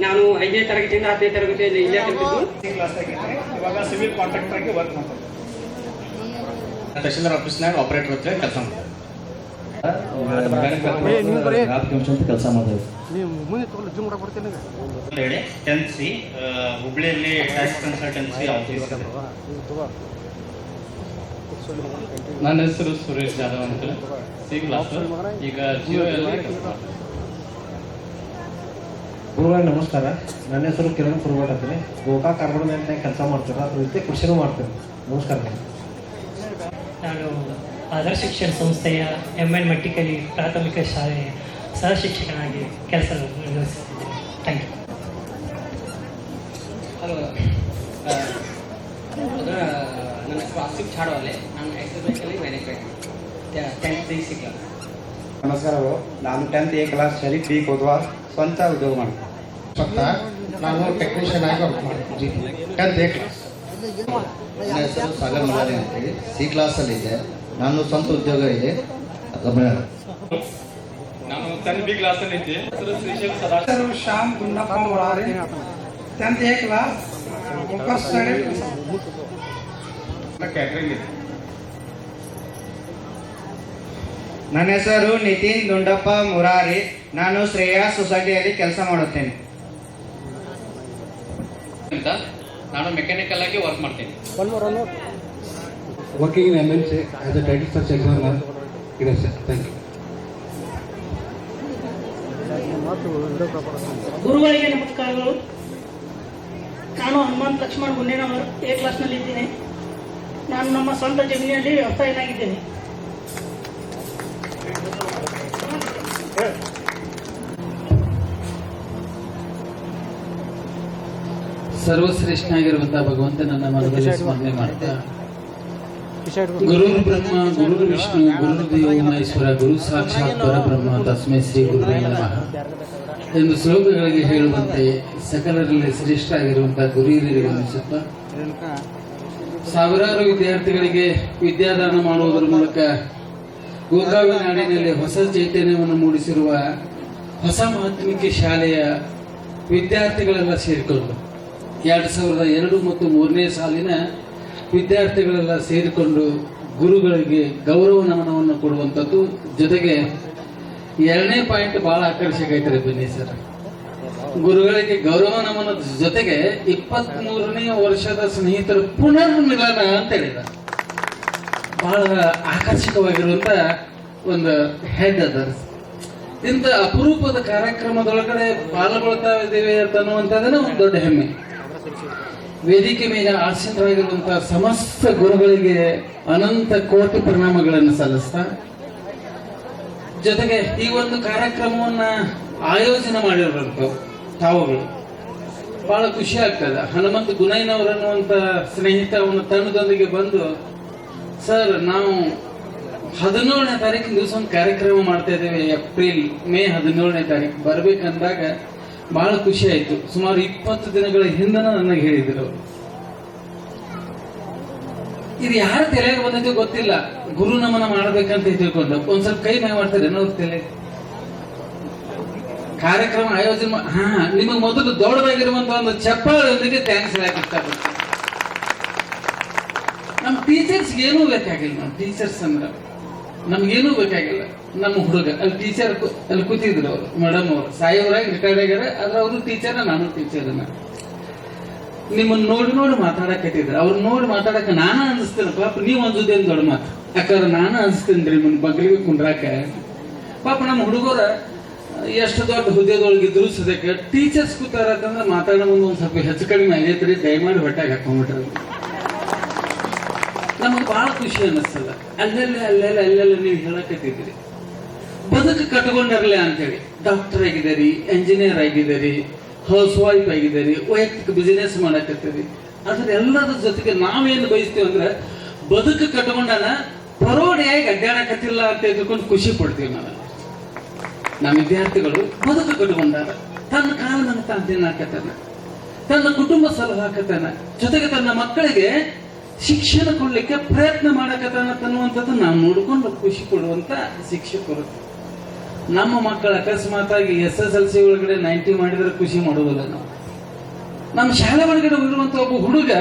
ನಾನು 5ನೇ ತರಗತಿಯಿಂದ 10ನೇ ತರಗತಿಯಲ್ಲಿ ಇಲ್ಲೇ ಕಲಿತಿದ್ದು. C ಕ್ಲಾಸ್ ಆಗಿದ್ದೀನಿ. ಇವಾಗ ಸಿವಿಲ್ ಕಾಂಟ್ರಾಕ್ಟರ್ ಆಗಿ ವರ್ಕ್ ಮಾಡ್ತೀನಿ. ತಹಶೀಲ್ದಾರ್ ಆಫೀಸ್ನಾಗ ಆಪರೇಟರ್ ಹತ್ರ ಕೆಲಸ ಮಾಡ್ತೀನಿ. ಕೆಲಸ ಮಾಡಿದೆ. 10th C ಹುಬ್ಳಿಯಲ್ಲಿ ಟ್ಯಾಕ್ಸ್ ಕನ್ಸಲ್ಟೆನ್ಸಿ ಆಫೀಸ್. ನನ್ನ ಹೆಸರು ಸುರೇಶ್ ಜಾಧವ್ ಅಂತ, C ಕ್ಲಾಸ್. ಈಗ ನಮಸ್ಕಾರ, ನನ್ನ ಹೆಸರು ಕಿರಣ್ ಪುರ್ವಾಟ್ ಅಂತೀನಿ. ಗೋಕಾಕ್ ಕಾರ್ಬನ್ ಬ್ಯಾಂಕ್ ಕೆಲಸ ಮಾಡ್ತಾರೆ, ಅದ್ರ ಜೊತೆ ಕೃಷಿನೂ ಮಾಡ್ತೀನಿ. ನಮಸ್ಕಾರ. ನಾನು ಆದರ್ಶ ಶಿಕ್ಷಣ ಸಂಸ್ಥೆಯ MN ಮಟ್ಟಿಕಲಿ ಪ್ರಾಥಮಿಕ ಶಾಲೆಯ ಸಹ ಶಿಕ್ಷಕನಾಗಿ ಕೆಲಸ ನಿರ್ವಹಿಸುತ್ತಿದ್ದೇನೆ. Thank you. ಹಲೋ, ನನ್ನ ಹೆಸರು ಆಸಿಫ್ ಛಾಡವಾಲೆ. ನಾನು ಎಕ್ಸೈಸಲ್ಲಿ ಮ್ಯಾನೇಜ್ಮೆಂಟ್ 10th C ಕ್ಲಾಸ್. ನಮಸ್ಕಾರಗಳು, ನಾನು 10th A class Sharif B Kodwar ಸ್ವಂತ ಉದ್ಯೋಗ ಮಾಡ್ತೀನಿ. ನಾನು ಟೆಕ್ನಿಷಿಯನ್ ಆಗಿ ವರ್ಕ್ ಮಾಡ್ತೀನಿ. 10th A class. ನನ್ನ ಹೆಸರು ಸಾಗರ್ ಮಲಾರಿ ಅಂತೇಳಿ C ಕ್ಲಾಸಲ್ಲಿದ್ದೆ. ನಾನು ಸ್ವಂತ ಉದ್ಯೋಗ ಇದೆ. ನಾನು 10 ಬಿ ಕ್ಲಾಸ್ ಅಲ್ಲಿ ಇದ್ದೆ. ಹೆಸರು ಶ್ರೀಶೈಲ ಹೆಸರು Shyam Gundappa Murari, 10th A class, focus study catering ಇದೆ. ನನ್ನ ಹೆಸರು ನಿತಿನ್ ದುಂಡಪ್ಪ ಮುರಾರಿ, ನಾನು ಶ್ರೇಯಾ ಸೊಸೈಟಿಯಲ್ಲಿ ಕೆಲಸ ಮಾಡುತ್ತೇನೆ. ನಾನು ಮೆಕ್ಯಾನಿಕಲ್ ಆಗಿ ವರ್ಕ್ ಮಾಡ್ತೇನೆ. Working in MNC as A title search examiner. ಇದೆ ಸರ್, ಥ್ಯಾಂಕ್ ಯು. ಗುರುಗಳಿಗೆ ನಮಸ್ಕಾರಗಳು. ನಾನು ಹನುಮಂತ್ ಲಕ್ಷ್ಮಣ್ ಗುಂಡೇನವರು, A ಕ್ಲಾಸ್ನಲ್ಲಿ ಇದ್ದೇನೆ. ನಾನು ನಮ್ಮ ಸ್ವಂತ ಜಮೀನಿನಲ್ಲಿ ವ್ಯವಸಾಯನಾಗಿದ್ದೇನೆ. ಸರ್ವಶ್ರೇಷ್ಠನಾಗಿರುವಂತಹ ಭಗವಂತನನ್ನ ಮನದಲ್ಲಿ ಸ್ಮರಣೆ ಮಾಡ್ತಾ, ಗುರು ಬ್ರಹ್ಮ ಗುರು ವಿಷ್ಣು ಗುರು ದೇವ ಮಹೇಶ್ವರ ಗುರು ಸಾಕ್ಷಾತ್ ಪರಬ್ರಹ್ಮ ತಸ್ಮೈ ಶ್ರೀ ಗುರುವೇ ನಮಃ ಎಂದು ಶ್ಲೋಕಗಳಿಗೆ ಹೇಳುವಂತೆ ಸಕಲರಲ್ಲಿ ಶ್ರೇಷ್ಠ ಆಗಿರುವಂತಹ ಗುರು ಹಿರಿಯರಿಗೆ ವಂದಿಸುತ್ತಾ, ಸಾವಿರಾರು ವಿದ್ಯಾರ್ಥಿಗಳಿಗೆ ವಿದ್ಯಾದಾನ ಮಾಡುವುದರ ಮೂಲಕ ಗೋಕಾಕ ನಾಡಿನಲ್ಲಿ ಹೊಸ ಚೈತನ್ಯವನ್ನು ಮೂಡಿಸಿರುವ ಹೊಸ ಮಾಧ್ಯಮಿಕ ಶಾಲೆಯ ವಿದ್ಯಾರ್ಥಿಗಳೆಲ್ಲ ಸೇರಿಕೊಂಡು 2002 ಮತ್ತು 3ನೇ ಸಾಲಿನ ವಿದ್ಯಾರ್ಥಿಗಳೆಲ್ಲ ಸೇರಿಕೊಂಡು ಗುರುಗಳಿಗೆ ಗೌರವ ನಮನವನ್ನು ಕೊಡುವಂಥದ್ದು. ಜೊತೆಗೆ 2ನೇ ಪಾಯಿಂಟ್ ಬಹಳ ಆಕರ್ಷಕ ಐತ್ರಿ. ಬನ್ನಿ ಸರ್, ಗುರುಗಳಿಗೆ ಗೌರವ ನಮನದ ಜೊತೆಗೆ 23ನೇ ವರ್ಷದ ಸ್ನೇಹಿತರ ಪುನರ್ಮಿಲನ ಅಂತ ಹೇಳಿದ. ಬಹಳ ಆಕರ್ಷಕವಾಗಿರುವಂತ ಒಂದು ಹೆಡ್ ಅದ. ಇಂಥ ಅಪರೂಪದ ಕಾರ್ಯಕ್ರಮದೊಳಗಡೆ ಪಾಲ್ಗೊಳ್ತಾ ಇದ್ದೇವೆ ಅಂತನ್ನುವಂಥದ್ದನ್ನ ಒಂದು ದೊಡ್ಡ ಹೆಮ್ಮೆ. ವೇದಿಕೆ ಮೇಲೆ ಆಸೀನರಾಗಿರುವಂತಹ ಸಮಸ್ತ ಗುರುಗಳಿಗೆ ಅನಂತ ಕೋಟಿ ಪ್ರಣಾಮಗಳನ್ನು ಸಲ್ಲಿಸ್ತಾ, ಜೊತೆಗೆ ಈ ಒಂದು ಕಾರ್ಯಕ್ರಮವನ್ನ ಆಯೋಜನೆ ಮಾಡಿರುವಂತ ತಾವುಗಳು ಬಹಳ ಖುಷಿ ಆಗ್ತದೆ. ಹನುಮಂತ ಗುನೈನವರನ್ನುವಂತ ಸ್ನೇಹಿತ ಅವನ ತಂಡದೊಂದಿಗೆ ಬಂದು, ಸರ್ ನಾವು 17ನೇ ತಾರೀಕಿನ ದಿವಸ ಒಂದು ಕಾರ್ಯಕ್ರಮ ಮಾಡ್ತಾ ಇದ್ದೇವೆ, ಮೇ 17ನೇ ತಾರೀಕು ಬರ್ಬೇಕಂದಾಗ ಬಹಳ ಖುಷಿ ಆಯ್ತು. ಸುಮಾರು 20 ದಿನಗಳ ಹಿಂದನ ನನಗೆ ಹೇಳಿದ್ರು ಅವರು. ಇದು ಯಾರ ತಲೆಗೆ ಬಂದಿದ್ದು ಗೊತ್ತಿಲ್ಲ, ಗುರು ನಮನ ಮಾಡ್ಬೇಕಂತ ತಿಳ್ಕೊಂಡು ಒಂದ್ ಸ್ವಲ್ಪ ಕೈ ಮೈ ಮಾಡ್ತಾರೆ ಅವ್ರ ತಲೆ. ಕಾರ್ಯಕ್ರಮ ಆಯೋಜನೆ ನಿಮಗೆ ಮೊದಲು ದೊಡ್ಡದಾಗಿರುವಂತ ಒಂದು ಚಪ್ಪಾಳೊಂದಿಗೆ ಥ್ಯಾಂಕ್ಸ್ ಹೇಳಕ್ ಇಷ್ಟಪಡ್ತೀನಿ. ನಮ್ಮ ಟೀಚರ್ಸ್ ಏನೂ ಬೇಕಾಗಿಲ್ಲ. ನಮ್ಮ ಟೀಚರ್ಸ್ ಅಂದ್ರೆ ನಮ್ಗೇನೂ ಬೇಕಾಗಿಲ್ಲ. ನಮ್ಮ ಹುಡುಗ ಅಲ್ಲಿ ಟೀಚರ್ ಅಲ್ಲಿ ಕೂತಿದ್ರು ಅವರು, ಮೇಡಮ್ ಅವರು ಸಾಯೋರಾಗಿ ರಿಟೈರ್ಡ್ ಆಗ್ಯಾರ. ಆದ್ರೆ ಅವರು ಟೀಚರ್, ನಾನು ಟೀಚರ್. ನಿಮ್ಮನ್ನ ನೋಡಿ ಮಾತಾಡಕತ್ತಿದ್ರು. ಅವ್ರು ನೋಡಿ ಮಾತಾಡಕ ನಾನು ಅನ್ಸ್ತೇನೆ, ಪಾಪ ನೀವು ಅನ್ಸೋದೇನು ದೊಡ್ಡ ಮಾತು, ಯಾಕಂದ್ರೆ ನಾನು ಅನ್ಸ್ತೇನ್ರಿ ನಿಮ್ಮನ್ನ ಬಗ್ಲಿಗೆ ಕುಂಡ್ರಾಕ. ಪಾಪ ನಮ್ಮ ಹುಡುಗರ ಎಷ್ಟು ದೊಡ್ಡ ಹುದ್ದೆದೊಳಗಿದ್ರು ಸದ್ಯಕ್ಕೆ ಟೀಚರ್ಸ್ ಕೂತಾರ ಅಂತಂದ್ರೆ ಮಾತಾಡೋ ಮುಂದೆ ಒಂದ್ ಸ್ವಲ್ಪ ಹೆಚ್ಚು ಕಡಿಮೆ ಆಗೈತ್ರಿ, ದಯಮಾಡಿ ಹೊಟ್ಟೆಗೆ ಹಾಕೊಂಡ್ಬಿಟ್ರೆ ನಮಗೆ ಬಹಳ ಖುಷಿ ಅನ್ನಿಸ್ತದ. ಅಲ್ಲೆಲ್ಲ ನೀವು ಹೇಳಕತ್ತಿದ್ರಿ ಬದುಕು ಕಟ್ಕೊಂಡಿರಲಿ ಅಂತೇಳಿ. ಡಾಕ್ಟರ್ ಆಗಿದ್ದೀರಿ, ಎಂಜಿನಿಯರ್ ಆಗಿದ್ದೀರಿ, ಹೌಸ್ ವೈಫ್ ಆಗಿದ್ದೀರಿ, ವೈಯಕ್ತಿಕ ಬಿಸಿನೆಸ್ ಮಾಡಕತ್ತೀರಿ. ಅದ್ರ ಎಲ್ಲರ ಜೊತೆಗೆ ನಾವೇನು ಬಯಸ್ತೀವಿ ಅಂದ್ರೆ ಬದುಕು ಕಟ್ಕೊಂಡನ ಪರೋಡಿಯಾಗಿ ಅಡ್ಡಾಡಕತ್ತಿಲ್ಲ ಅಂತ ತಿಳ್ಕೊಂಡು ಖುಷಿ ಪಡ್ತೀವಿ ನಾವು. ನಮ್ಮ ವಿದ್ಯಾರ್ಥಿಗಳು ಬದುಕು ಕಟ್ಕೊಂಡಾರ, ತನ್ನ ಕಾಲನ ತಾನು ತಿನ್ನಾಕತ್ತಾನ, ತನ್ನ ಕುಟುಂಬ ಸಲಹಾಕತ್ತಾನ, ಜೊತೆಗೆ ತನ್ನ ಮಕ್ಕಳಿಗೆ ಶಿಕ್ಷಣ ಕೊಡ್ಲಿಕ್ಕೆ ಪ್ರಯತ್ನ ಮಾಡಕತ್ತಾನ ಅನ್ನುವಂಥದ್ದು ನಾವು ನೋಡ್ಕೊಂಡು ಖುಷಿ ಪಡುವಂತ ಶಿಕ್ಷಕರು. ನಮ್ಮ ಮಕ್ಕಳ ಅಕಸ್ಮಾತ್ ಆಗಿ SSLC ಒಳಗಡೆ 90 ಮಾಡಿದ್ರೆ ಖುಷಿ ಮಾಡುವುದಿಲ್ಲ ನಾವು. ನಮ್ಮ ಶಾಲೆ ಒಳಗಡೆ ಇರುವಂತ ಒಬ್ಬ ಹುಡುಗ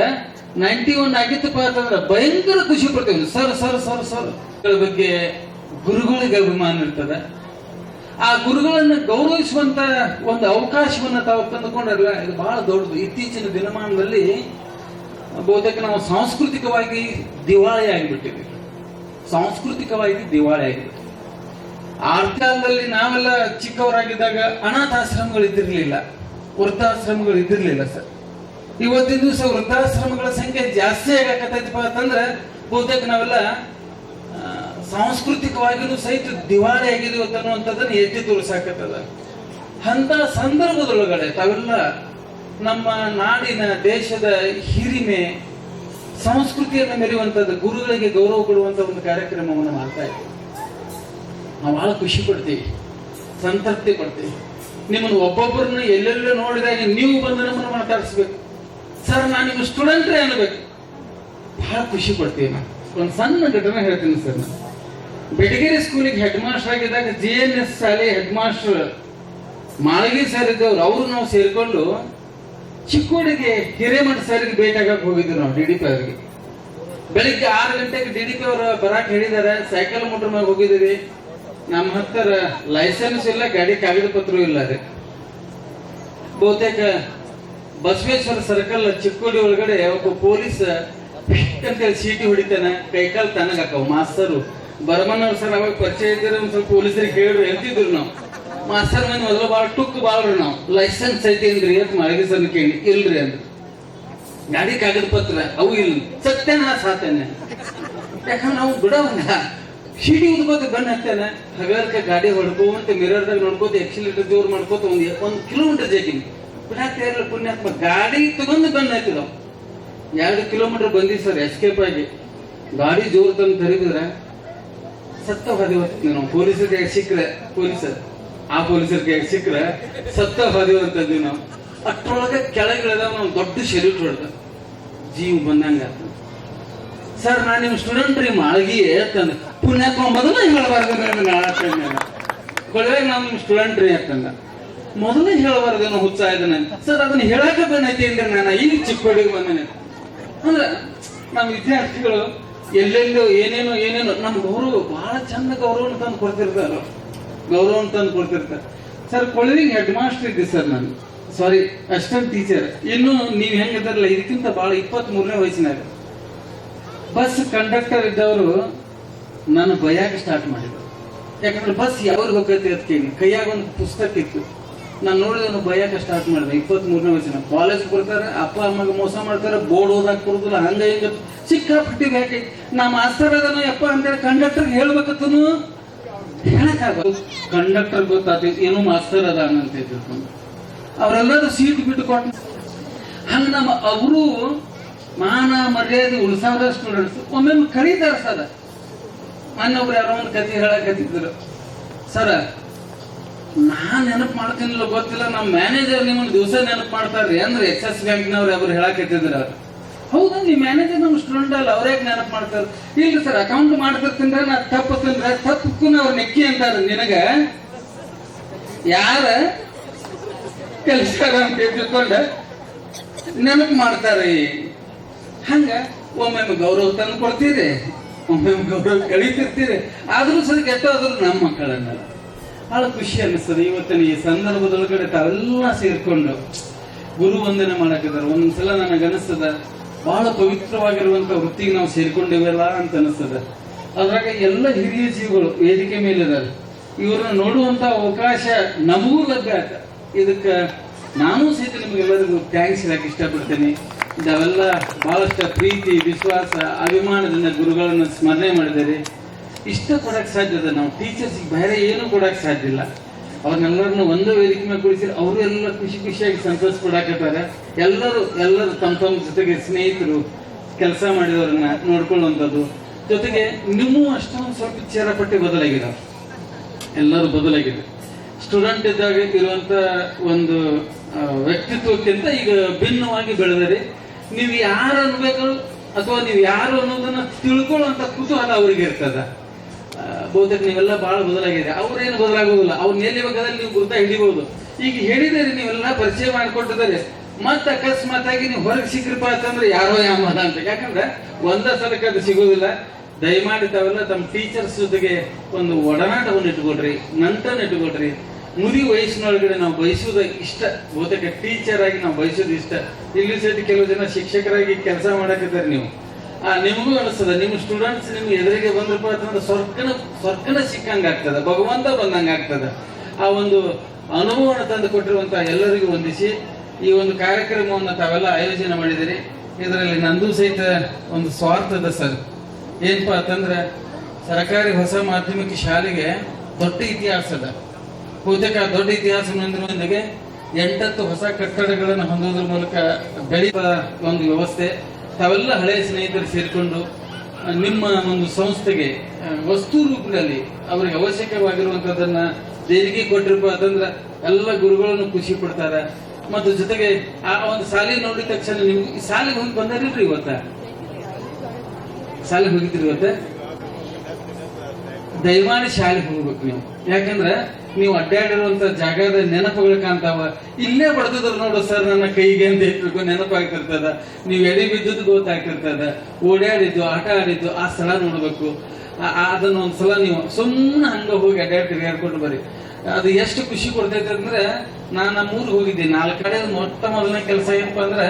91 ಆಗಿತ್ತಪ್ಪ ಅಂತಂದ್ರೆ ಭಯಂಕರ ಖುಷಿ ಪಡ್ತೇವೆ. ಸರ್ ಬಗ್ಗೆ ಗುರುಗಳಿಗೆ ಅಭಿಮಾನ ಇರ್ತದೆ. ಆ ಗುರುಗಳನ್ನ ಗೌರವಿಸುವಂತ ಒಂದು ಅವಕಾಶವನ್ನ ತಾವು ತಂದುಕೊಂಡಲ್ಲ, ಇದು ಬಹಳ ದೊಡ್ಡದು. ಇತ್ತೀಚಿನ ದಿನಮಾನದಲ್ಲಿ ಬಹುತೇಕ ನಾವು ಸಾಂಸ್ಕೃತಿಕವಾಗಿ ದಿವಾಳಿ ಆಗಿಬಿಟ್ಟಿವಿ. ಆರ್ಥಕಾಲದಲ್ಲಿ ನಾವೆಲ್ಲ ಚಿಕ್ಕವರಾಗಿದ್ದಾಗ ಅನಾಥಾಶ್ರಮಗಳು ಇದ್ದಿರ್ಲಿಲ್ಲ, ವೃದ್ಧಾಶ್ರಮಗಳು ಇದ್ದಿರ್ಲಿಲ್ಲ ಸರ್. ಇವತ್ತಿನ ದಿವಸ ವೃದ್ಧಾಶ್ರಮಗಳ ಸಂಖ್ಯೆ ಜಾಸ್ತಿ ಆಗಕತ್ತೈತಪ್ಪ ಅಂತಂದ್ರೆ ಬಹುತೇಕ ನಾವೆಲ್ಲ ಸಾಂಸ್ಕೃತಿಕವಾಗಿನೂ ಸಹಿತ ದಿವಾಳಿ ಆಗಿದೀವಿ ಅನ್ನುವಂಥದ್ದನ್ನು ಎತ್ತಿ ತೋರಿಸಾಕತ್ತದ. ಅಂತ ಸಂದರ್ಭದೊಳಗಡೆ ತಾವೆಲ್ಲ ನಮ್ಮ ನಾಡಿನ ದೇಶದ ಹಿರಿಮೆ ಸಂಸ್ಕೃತಿಯನ್ನು ಮೆರೆಯುವಂಥದ್ದು, ಗುರುಗಳಿಗೆ ಗೌರವ ಕೊಡುವಂತ ಒಂದು ಕಾರ್ಯಕ್ರಮವನ್ನು ಮಾಡ್ತಾ ಇದ್ದೀವಿ. ನಾವು ಬಹಳ ಖುಷಿ ಪಡ್ತೀವಿ, ಸಂತೃಪ್ತಿ ಪಡ್ತೀವಿ. ನಿಮ್ಮನ್ನು ಒಬ್ಬೊಬ್ಬರನ್ನ ಎಲ್ಲೆಲ್ಲೋ ನೋಡಿದಾಗ ನೀವು ಬಂದು ನಮ್ಮನ್ನು ಮಾತಾಡಿಸ್ಬೇಕು, ಸರ್ ನಾನು ನಿಮ್ಮ ಸ್ಟೂಡೆಂಟ್ರೇ ಅನ್ಬೇಕು, ಬಹಳ ಖುಷಿ ಪಡ್ತೀವಿ. ನಾನು ಒಂದು ಸಣ್ಣ ಘಟನೆ ಹೇಳ್ತೀನಿ ಸರ್. ಬೆಟಗೇರಿ ಸ್ಕೂಲಿಗೆ ಹೆಡ್ ಮಾಸ್ಟರ್ ಆಗಿದ್ದಾಗ JNS ಶಾಲೆ ಹೆಡ್ ಮಾಸ್ಟರ್ ಮಾಳಗಿ ಸರ್ ಇದ್ದವ್ರು ಅವರು ನಾವು ಸೇರ್ಕೊಂಡು ಚಿಕ್ಕೋಡಿಗೆ ಹಿರೇಮಠ ಸರ್ಗೆ ಭೇಟಿ ಆಗಕ್ಕೆ ಹೋಗಿದ್ವಿ ನಾವು DDP ಅವರಿಗೆ. ಬೆಳಿಗ್ಗೆ 6 ಗಂಟೆಗೆ DDP ಅವರು ಬರಾಕ್ ಹೇಳಿದಾರೆ. ಸೈಕಲ್ ಮೋಟರ್ ಮೇಲೆ ಹೋಗಿದ್ದೀವಿ. ನಮ್ಮ ಹತ್ತಿರ ಲೈಸೆನ್ಸ್ ಇಲ್ಲ, ಗಾಡಿ ಕಾಗದ ಪತ್ರ ಇಲ್ಲ ರೀ. ಬಹುತೇಕ ಬಸವೇಶ್ವರ ಸರ್ಕಲ್ ಚಿಕ್ಕೋಡಿ ಒಳಗಡೆ ಒಬ್ಬ ಪೊಲೀಸ್ ಅಂತೇಳಿ ಚೀಟಿ ಹೊಡಿತಾನೆ, ಕೈಕಾಲು ತನಗಾಕವ್. ಮಾಸ್ತರು ಬರಮನ್ನವ್ರು ಸರ್ ಅವಾಗ ಪರಿಚಯ ಇದ್ದರೆ ಒಂದ್ ಸ್ವಲ್ಪ ಪೊಲೀಸರಿಗೆ ಹೇಳ್ರಿ ಅಂತಿದ್ರು ನಾವು. ಮಾಸ್ತರ್ ಮಂದಿ ಮೊದಲು ಭಾಳ ಟುಕ್ ಬಾಳ್ರಿ ನಾವು. ಲೈಸೆನ್ಸ್ ಐತೇನ್ರಿ ಅಂತ ಮಾಳಗಿ ಸರ್ ಕೇಳಿ, ಇಲ್ರಿ ಅಂದ್ರು. ಗಾಡಿ ಕಾಗದ ಪತ್ರ ಅವು ಇಲ್ಲ, ಸತ್ಯನ ಸಾತೇನೆ. ಯಾಕಂದ್ರೆ ನಾವು ಬಿಡೋಲ್ಲ, ಸಿಡಿ ಉದ್ಕೋತ ಗಣ್ಣ ಹತ್ತೇನೆ, ಹಗಲಕ್ಕೆ ಗಾಡಿ ಹೊಡ್ಕೋಂತ ಮಿರರ್ದಾಗ ನೋಡ್ಕೋತ ಎಕ್ಸಿಲೇಟರ್ ಜೋರ್ ಮಾಡ್ಕೋತ ಒಂದ್ ಕಿಲೋಮೀಟರ್ ಜಗ್ಗಿನಿ ಬಿಡಾಕ್ತಾ ಇರಲ್ಲ. ಪುಣ್ಯಾತ್ಮ ಗಾಡಿ ತಗೊಂಡು ಗಣ್ಣ ಹತ್ತಿದಾವ್. 2 ಕಿಲೋಮೀಟರ್ ಬಂದಿ ಸರ್ ಎಸ್ಕೇಪ್ ಆಗಿ. ಗಾಡಿ ಜೋರ್ ತಂದು ತರಿದ್ರೆ ಸತ್ತ ಹಾದಿ ಹೋಗ್ತೀವಿ ನಾವು. ಪೊಲೀಸರಿಗೆ ಸಿಕ್ಕ್ರೆ ಆ ಪೊಲೀಸರಿಗೆ ಸಿಕ್ಕ್ರೆ ಸತ್ತ ಹಾದಿ ಅಂತಂದ್ವಿ ನಾವು. ಅಷ್ಟ್ರೊಳಗೆ ಕೆಳಗಿಳಿದಾಗ ನಾವು ದೊಡ್ಡ ಶೆಲ್ಯೂಟ್ ಹೊಡೆದ, ಜೀವ ಬಂದಂಗ. ಸರ್ ನಾನು ನಿಮ್ ಸ್ಟೂಡೆಂಟ್ ರೀ ಮಾಳಗಿ ಅಂತಂದ. ಪುಣ್ಯಾತ್ಮ ಮೊದಲು ಹೇಳಬಾರ್ದು, ಕೊಳವೆಗೆ ನಾವು ನಿಮ್ ಸ್ಟೂಡೆಂಟ್ ರೀ ಅಂತಂದ. ಮೊದಲೇ ಹೇಳಬಾರ್ದೇನೋ ಹುಚ್ಚ ಇದ್ದಾನೆ. ಸರ್ ಅದನ್ನ ಹೇಳಕ ಬಂದೈತಿ ಅಂದ್ರೆ ನಾನು ಈಗ ಚಿಕ್ಕೋಡಿಗೆ ಬಂದೇನೆ ಅಂದ್ರೆ ನಮ್ಮ ವಿದ್ಯಾರ್ಥಿಗಳು ಎಲ್ಲೆಲ್ಲೋ ಏನೇನೋ ನಮ್ಮ ಗೌರವ ಬಹಳ ಚಂದ ಗೌರವನ ತಂದು ಕೊಡ್ತಿರ್ತಾರೆ. ಸರ್ ಕೊಳವಿಗೆ ಹೆಡ್ ಮಾಸ್ಟರ್ ಇದ್ದೆ ಸರ್ ನಾನು, ಸಾರಿ ಅಸಿಸ್ಟೆಂಟ್ ಟೀಚರ್. ಇನ್ನು ನೀವು ಹೆಂಗಿದಾರಲ್ಲ ಇದಕ್ಕಿಂತ ಬಹಳ 23ನೇ ವಯಸ್ಸಿನಾಗ ಬಸ್ ಕಂಡಕ್ಟರ್ ಇದ್ದವರು ನಾನು ಬೈಯಾಗ ಸ್ಟಾರ್ಟ್ ಮಾಡಿದ್ರು. ಯಾಕಂದ್ರೆ ಬಸ್ ಯಾವ್ರಿಗೆ ಹೋಗತ್ತೆ ಅಂತ ಕೇಳಿ ಕೈಯಾಗ ಒಂದು ಪುಸ್ತಕ ಇತ್ತು. ನಾನು ನೋಡಿದವನು ಬೈಯಾಗ ಸ್ಟಾರ್ಟ್ ಮಾಡಿದೆ 23ನೇ ವಯಸ್ಸಿನ. ಕಾಲೇಜ್ ಬರ್ತಾರೆ, ಅಪ್ಪ ಅಮ್ಮಗೆ ಮೋಸ ಮಾಡ್ತಾರೆ, ಬೋರ್ಡ್ ಓದಾಕ್ ಕೊಡುದಿಲ್ಲ, ಹಂಗ ಹಿಂಗ ಸಿಕ್ಕಾಪಟ್ಟಿ ಹಾಕಿ ನಮ್ಮ ಮಾಸ್ತರ್ ಅದನ್ನು ಯಪ್ಪ ಅಂತೇಳಿ ಕಂಡಕ್ಟರ್ ಹೇಳ್ಬೇಕತ್ತನು ಹೇಳಕ್ಕಾಗ. ಕಂಡಕ್ಟರ್ ಗೊತ್ತಾಗ್ತಿ ಏನು ಮಾಸ್ತರ್ ಅದ ಅಂತ ತಿಳ್ಕೊಂಡು ಅವರೆಲ್ಲರೂ ಸೀಟ್ ಬಿಟ್ಟು ಕೊಟ್ಟು ಹಂಗ ನಮ್ಮ ಅವರು ಮಾನ ಮರ್ಯಾದೆ ಉಳಿಸಾದ ಸ್ಟೂಡೆಂಟ್ಸ್ ಒಮ್ಮೊಮ್ಮೆ ಕರೀತಾರೆ ಸರ್. ಮೊನ್ನೊಬ್ರು ಯಾರೋ ಒಂದು ಕತೆ ಹೇಳಕತ್ತಿದ್ರು. ಸರ ನಾನ್ ನೆನಪು ಮಾಡ್ತೀನಿಲ್ಲ ಗೊತ್ತಿಲ್ಲ, ನಮ್ಮ ಮ್ಯಾನೇಜರ್ ನಿಮ್ಮನ್ನ ದಿವಸ ನೆನಪು ಮಾಡ್ತಾರ್ರಿ ಅಂದ್ರೆ ಎಕ್ಸಸ್ ಬ್ಯಾಂಕ್ನವ್ರು ಅವ್ರು ಹೇಳಕತ್ತಿದ್ರ. ಹೌದಾ ನಿಮ್ ಮ್ಯಾನೇಜರ್ ನಮ್ಮ ಸ್ಟೂಡೆಂಟ್ ಅಲ್ಲ, ಅವ್ರ್ಯಾಗ ನೆನಪು ಮಾಡ್ತಾರ? ಇಲ್ರಿ ಸರ್ ಅಕೌಂಟ್ ಮಾಡ್ತಿರ್ತೀನ್ರ ನಾ ತಪ್ಪು ತಿಂದ್ರೆ ತಪ್ಪಕ್ಕೂ ಅವ್ರ ನೆಕ್ಕಿ ಅಂತಾರ. ನಿನಗ ಯಾರ ಕೆಲಸ ಅಂತ ತಿಳ್ಕೊಂಡ ನೆನಪು ಮಾಡ್ತಾರಿ. ಹಂಗ ಒಮ್ಮೊಮ್ಮೆ ಗೌರವ ತಂದು ಕೊಡ್ತೀರಿ, ಒಮ್ಮೊಮ್ಮೆ ಗೌರವ ಕಳೀತಿರ್ತೀರಿ. ಆದ್ರೂ ಸರಿ ಕೆಟ್ಟೋದ್ರು ನಮ್ಮ ಮಕ್ಕಳನ್ನ ಬಹಳ ಖುಷಿ ಅನಿಸ್ತದೆ. ಇವತ್ತಿನ ಈ ಸಂದರ್ಭದೊಳಗಡೆ ತಾವೆಲ್ಲ ಸೇರ್ಕೊಂಡು ಗುರು ವಂದನೆ ಮಾಡಕಿದ್ದಾರೆ. ಒಂದ್ಸಲ ನನಗನಿಸ್ತದ ಬಹಳ ಪವಿತ್ರವಾಗಿರುವಂತ ವೃತ್ತಿಗೆ ನಾವು ಸೇರ್ಕೊಂಡಿವೆಲ್ಲ ಅಂತ ಅನಿಸ್ತದ. ಅದ್ರಾಗ ಎಲ್ಲ ಹಿರಿಯ ಜೀವಗಳು ವೇದಿಕೆ ಮೇಲಿದ್ದಾರೆ. ಇವ್ರನ್ನ ನೋಡುವಂತ ಅವಕಾಶ ನಮಗೂ ಲಭ್ಯ ಆಯ್ತ. ಇದಕ್ಕೆ ನಾನು ಸಹಿತ ನಿಮಗೆಲ್ಲರಿಗೂ ಥ್ಯಾಂಕ್ಸ್ ಹೇಳಕ್ ಇಷ್ಟಪಡ್ತೇನೆ. ಇದಾವೆಲ್ಲ ಬಹಳಷ್ಟು ಪ್ರೀತಿ, ವಿಶ್ವಾಸ, ಅಭಿಮಾನದಿಂದ ಗುರುಗಳನ್ನ ಸ್ಮರಣೆ ಮಾಡಿದ್ದಾರೆ. ಇಷ್ಟ ಕೊಡಕ್ ಸಾಧ್ಯ ಅದ. ನಾವು ಟೀಚರ್ಸ್ಗೆ ಬೇರೆ ಏನು ಕೊಡಕ್ ಸಾಧ್ಯ ಇಲ್ಲ. ಅವ್ರನ್ನೆಲ್ಲರನ್ನು ಒಂದು ವೇದಿಕೆ ಮೇಲೆ ಕುಳಿಸಿ ಅವರು ಎಲ್ಲ ಖುಷಿಯಾಗಿ ಸಂತೋಷ ಪಡಾಕತ್ತಾರೆ. ಎಲ್ಲರೂ ತಮ್ಮ ಜೊತೆಗೆ ಸ್ನೇಹಿತರು ಕೆಲಸ ಮಾಡಿದವ್ರನ್ನ ನೋಡ್ಕೊಳ್ಳುವಂಥದ್ದು. ಜೊತೆಗೆ ನೀವು ಅಷ್ಟೊಂದು ಸ್ವಲ್ಪ ಚೇರಪಟ್ಟಿ ಬದಲಾಗಿದ್ದಾರೆ, ಎಲ್ಲರೂ ಬದಲಾಗಿದೆ. ಸ್ಟೂಡೆಂಟ್ ಇದ್ದಾಗ ಇರುವಂತ ಒಂದು ವ್ಯಕ್ತಿತ್ವಕ್ಕಿಂತ ಈಗ ಭಿನ್ನವಾಗಿ ಬೆಳೆದರೆ ನೀವು ಯಾರು ಅನ್ಬೇಕು ಅಥವಾ ನೀವು ಯಾರು ಅನ್ನೋದನ್ನ ತಿಳ್ಕೊಳ್ಳುವಂತ ಕುತೂಹಲ ಅವ್ರಿಗೆ ಇರ್ತದ. ಬಹುತೇಕ ನೀವೆಲ್ಲ ಬಹಳ ಬದಲಾಗಿದೆ. ಅವ್ರೇನು ಬದಲಾಗೋದಿಲ್ಲ. ಅವ್ರನ್ನ ಎಲ್ಲಿ ಬೇಕಾದಲ್ಲಿ ನೀವು ಗುರುತ ಹಿಡಿಬಹುದು. ಈಗ ಹೇಳಿದರೆ ನೀವೆಲ್ಲ ಪರಿಚಯ ಮಾಡಿಕೊಟ್ಟಿದ್ದಾರೆ. ಮತ್ತೆ ಅಕಸ್ಮಾತ್ ಆಗಿ ನೀವು ಹೊರಗೆ ಸಿಕ್ಕ್ರಪ್ಪ ಅಂತಂದ್ರೆ ಯಾರೋ ಯಾಮದ ಅಂತ. ಯಾಕಂದ್ರೆ ಒಂದ ಸಲಕ್ಕೆ ಅದು ಸಿಗೋದಿಲ್ಲ. ದಯಮಾಡಿ ತಾವೆಲ್ಲ ತಮ್ಮ ಟೀಚರ್ಸ್ ಜೊತೆಗೆ ಒಂದು ಒಡನಾಟವನ್ನು ಇಟ್ಕೊಳ್ರಿ, ನಂಟನ್ನು ಇಟ್ಕೊಳ್ರಿ. ಮುದಿ ವಯಸ್ಸಿನೊಳಗಡೆ ನಾವು ಬಯಸುವುದು ಇಷ್ಟ. ಬಹುತೇಕ ಟೀಚರ್ ಆಗಿ ನಾವು ಬಯಸೋದು ಇಷ್ಟ. ಇಲ್ಲಿ ಸಹಿತ ಕೆಲವು ಜನ ಶಿಕ್ಷಕರಾಗಿ ಕೆಲಸ ಮಾಡಕಿದ್ದಾರೆ. ನೀವು ನಿಮಗೂ ಅನಿಸ್ತದ ನಿಮ್ಮ ಸ್ಟೂಡೆಂಟ್ಸ್ ನಿಮ್ಗೆ ಎದುರಿಗೆ ಬಂದ್ರಪ್ಪ ಅಂತಂದ್ರೆ ಸ್ವರ್ಗನ ಸಿಕ್ಕಂಗ ಆಗ್ತದ, ಭಗವಂತ ಬಂದಂಗ ಆಗ್ತದ. ಆ ಒಂದು ಅನುಭವನ ತಂದು ಕೊಟ್ಟಿರುವಂತ ಎಲ್ಲರಿಗೂ ವಂದಿಸಿ ಈ ಒಂದು ಕಾರ್ಯಕ್ರಮವನ್ನು ತಾವೆಲ್ಲ ಆಯೋಜನೆ ಮಾಡಿದಿರಿ. ಇದರಲ್ಲಿ ನಂದು ಸಹಿತ ಒಂದು ಸ್ವಾರ್ಥದ ಸರ್. ಏನಪ್ಪಾ ಅಂತಂದ್ರೆ ಸರ್ಕಾರಿ ಹೊಸ ಮಾಧ್ಯಮಿಕ ಶಾಲೆಗೆ ದೊಡ್ಡ ಇತಿಹಾಸ ಅದ. ಬಹುತೇಕ ದೊಡ್ಡ ಇತಿಹಾಸ ಹೊಂದಿರುವಂತೆಗೆ 8 ಹೊಸ ಕಟ್ಟಡಗಳನ್ನು ಹೊಂದೋದ್ರ ಮೂಲಕ ಬೆಳೆಯುವ ಒಂದು ವ್ಯವಸ್ಥೆ. ತಾವೆಲ್ಲ ಹಳೆಯ ಸ್ನೇಹಿತರು ಸೇರಿಕೊಂಡು ನಿಮ್ಮ ಒಂದು ಸಂಸ್ಥೆಗೆ ವಸ್ತು ರೂಪದಲ್ಲಿ ಅವರಿಗೆ ಅವಶ್ಯಕವಾಗಿರುವಂತದನ್ನ ದೇಣಿಗೆ ಕೊಟ್ಟಿರಪ್ಪ ಅಂತಂದ್ರೆ ಎಲ್ಲ ಗುರುಗಳನ್ನು ಖುಷಿ ಪಡ್ತಾರೆ. ಮತ್ತು ಜೊತೆಗೆ ಆ ಒಂದು ಶಾಲೆ ನೋಡಿದ ತಕ್ಷಣ ನಿಮ್ಗೆ ಈ ಶಾಲೆಗೆ ಹೋಗಿ ಬಂದಾರಿಲ್ರಿ? ಇವತ್ತ ಶಾಲೆಗೆ ಹೋಗಿದ್ರಿ? ಇವತ್ತ ದಯಮಾಡಿ ಶಾಲೆಗೆ ಹೋಗ್ಬೇಕು ನೀವು. ಯಾಕಂದ್ರೆ ನೀವು ಅಡ್ಡಾಡಿರುವಂತ ಜಾಗದ ನೆನಪುಗಳು ಕಾಣ್ತಾವ. ಇಲ್ಲೇ ಬಡ್ದಿದ್ರು ನೋಡು ಸರ್ ನನ್ನ ಕೈಗೆ ಅಂತ ಹೇಳ್ಬೇಕು, ನೆನಪಾಗ್ತಿರ್ತದ. ನೀವು ಎಡಿ ಬಿದ್ದದ್ದು ಗೊತ್ತಾಗ್ತಿರ್ತದ, ಓಡಾಡಿದ್ದು ಆಟ ಆಡಿದ್ದು ಆ ಸ್ಥಳ ನೋಡ್ಬೇಕು. ಅದನ್ನ ಒಂದ್ಸಲ ನೀವು ಸುಮ್ಮನೆ ಹಂಗ ಹೋಗಿ ತಿರುಗಾಡ್ಕೊಂಡು ಬರ್ರಿ. ಅದು ಎಷ್ಟು ಖುಷಿ ಕೊಡ್ತೈತೆ ಅಂದ್ರೆ, ನಾನು ನಮ್ಮೂರಿಗೆ ಹೋಗಿದ್ದೆ 4 ಕಡೆ. ಮೊದಲನೇ ಕೆಲಸ ಏನಪ್ಪಾ ಅಂದ್ರೆ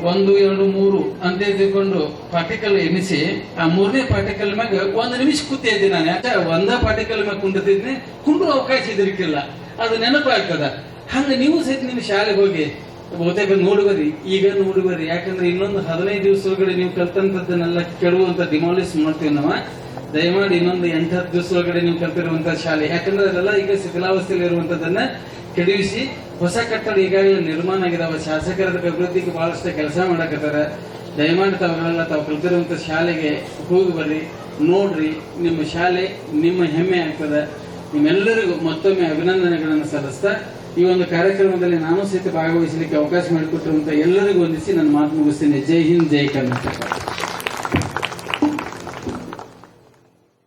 1, 2, 3 ಅಂತ ತಿಳ್ಕೊಂಡು ಪಾರ್ಟಿಕಲ್ ಎನಿಸಿ ಆ 3ನೇ ಪಾರ್ಟಿಕಲ್ ಮ್ಯಾಗ 1 ನಿಮಿಷ ಕೂತಿದ್ದೆ ನಾನು. ಯಾಕೆ ಒಂದ ಪಾರ್ಟಿಕಲ್ ಮ್ಯಾಗ ಕುಂಡಿರ್ತಿದ್ನಿ, ಕುಂಡು ಅವಕಾಶ ಇದ್ರಿಕಿಲ್ಲ, ಅದು ನೆನಪಾಗ್ತದ. ಹಂಗ ನೀವು ಸಹಿತ ನಿಮ್ಮ ಶಾಲೆಗೆ ಹೋಗಿ ಬಹುತೇಕ ನೋಡುವರಿ, ಈಗ ನೋಡುವರಿ. ಯಾಕಂದ್ರೆ ಇನ್ನೊಂದು 15 ದಿವಸದೊಳಗಡೆ ನೀವು ಕಲ್ತಂತದ್ದನ್ನೆಲ್ಲ ಕೆಡುವಂತ ಡಿಮಾಲಿಸ್ ಮಾಡ್ತೀವಿ ನಾವು. ದಯಮಾಡಿ ಇನ್ನೊಂದು 8-10 ದಿವಸದೊಳಗಡೆ ನೀವು ಕಲ್ತಿರುವಂತ ಶಾಲೆ, ಯಾಕಂದ್ರೆ ಅದೆಲ್ಲ ಈಗ ಶಿಥಿಲಾವಸ್ಥೆಯಲ್ಲಿ ಇರುವಂತದನ್ನ ಕೆಡವಿಸಿ ಹೊಸ ಕಟ್ಟಡ ಈಗಾಗಲೇ ನಿರ್ಮಾಣ ಆಗಿದಾವ. ಶಾಸಕರ ಅಭಿವೃದ್ಧಿಗೆ ಬಹಳಷ್ಟು ಕೆಲಸ ಮಾಡಕತ್ತಾರ. ದಯಮಾಡಿ ತಾವುಗಳೆಲ್ಲ ತಾವು ಕಲ್ತಿರುವಂತ ಶಾಲೆಗೆ ಹೋಗಿ ಬರ್ರಿ, ನೋಡ್ರಿ. ನಿಮ್ಮ ಶಾಲೆ ನಿಮ್ಮ ಹೆಮ್ಮೆ ಆಗ್ತದ. ನಿಮ್ಮೆಲ್ಲರಿಗೂ ಮತ್ತೊಮ್ಮೆ ಅಭಿನಂದನೆಗಳನ್ನು ಸಲ್ಲಿಸ್ತಾ ಈ ಒಂದು ಕಾರ್ಯಕ್ರಮದಲ್ಲಿ ನಾನು ಸಹಿತ ಭಾಗವಹಿಸಲಿಕ್ಕೆ ಅವಕಾಶ ಮಾಡಿಕೊಟ್ಟಿರುವಂತ ಎಲ್ಲರಿಗೂ ವಂದಿಸಿ ನನ್ನ ಮಾತು ಮುಗಿಸ್ತೀನಿ. ಜೈ ಹಿಂದ್, ಜೈ ಕರ್ನಾಟಕ.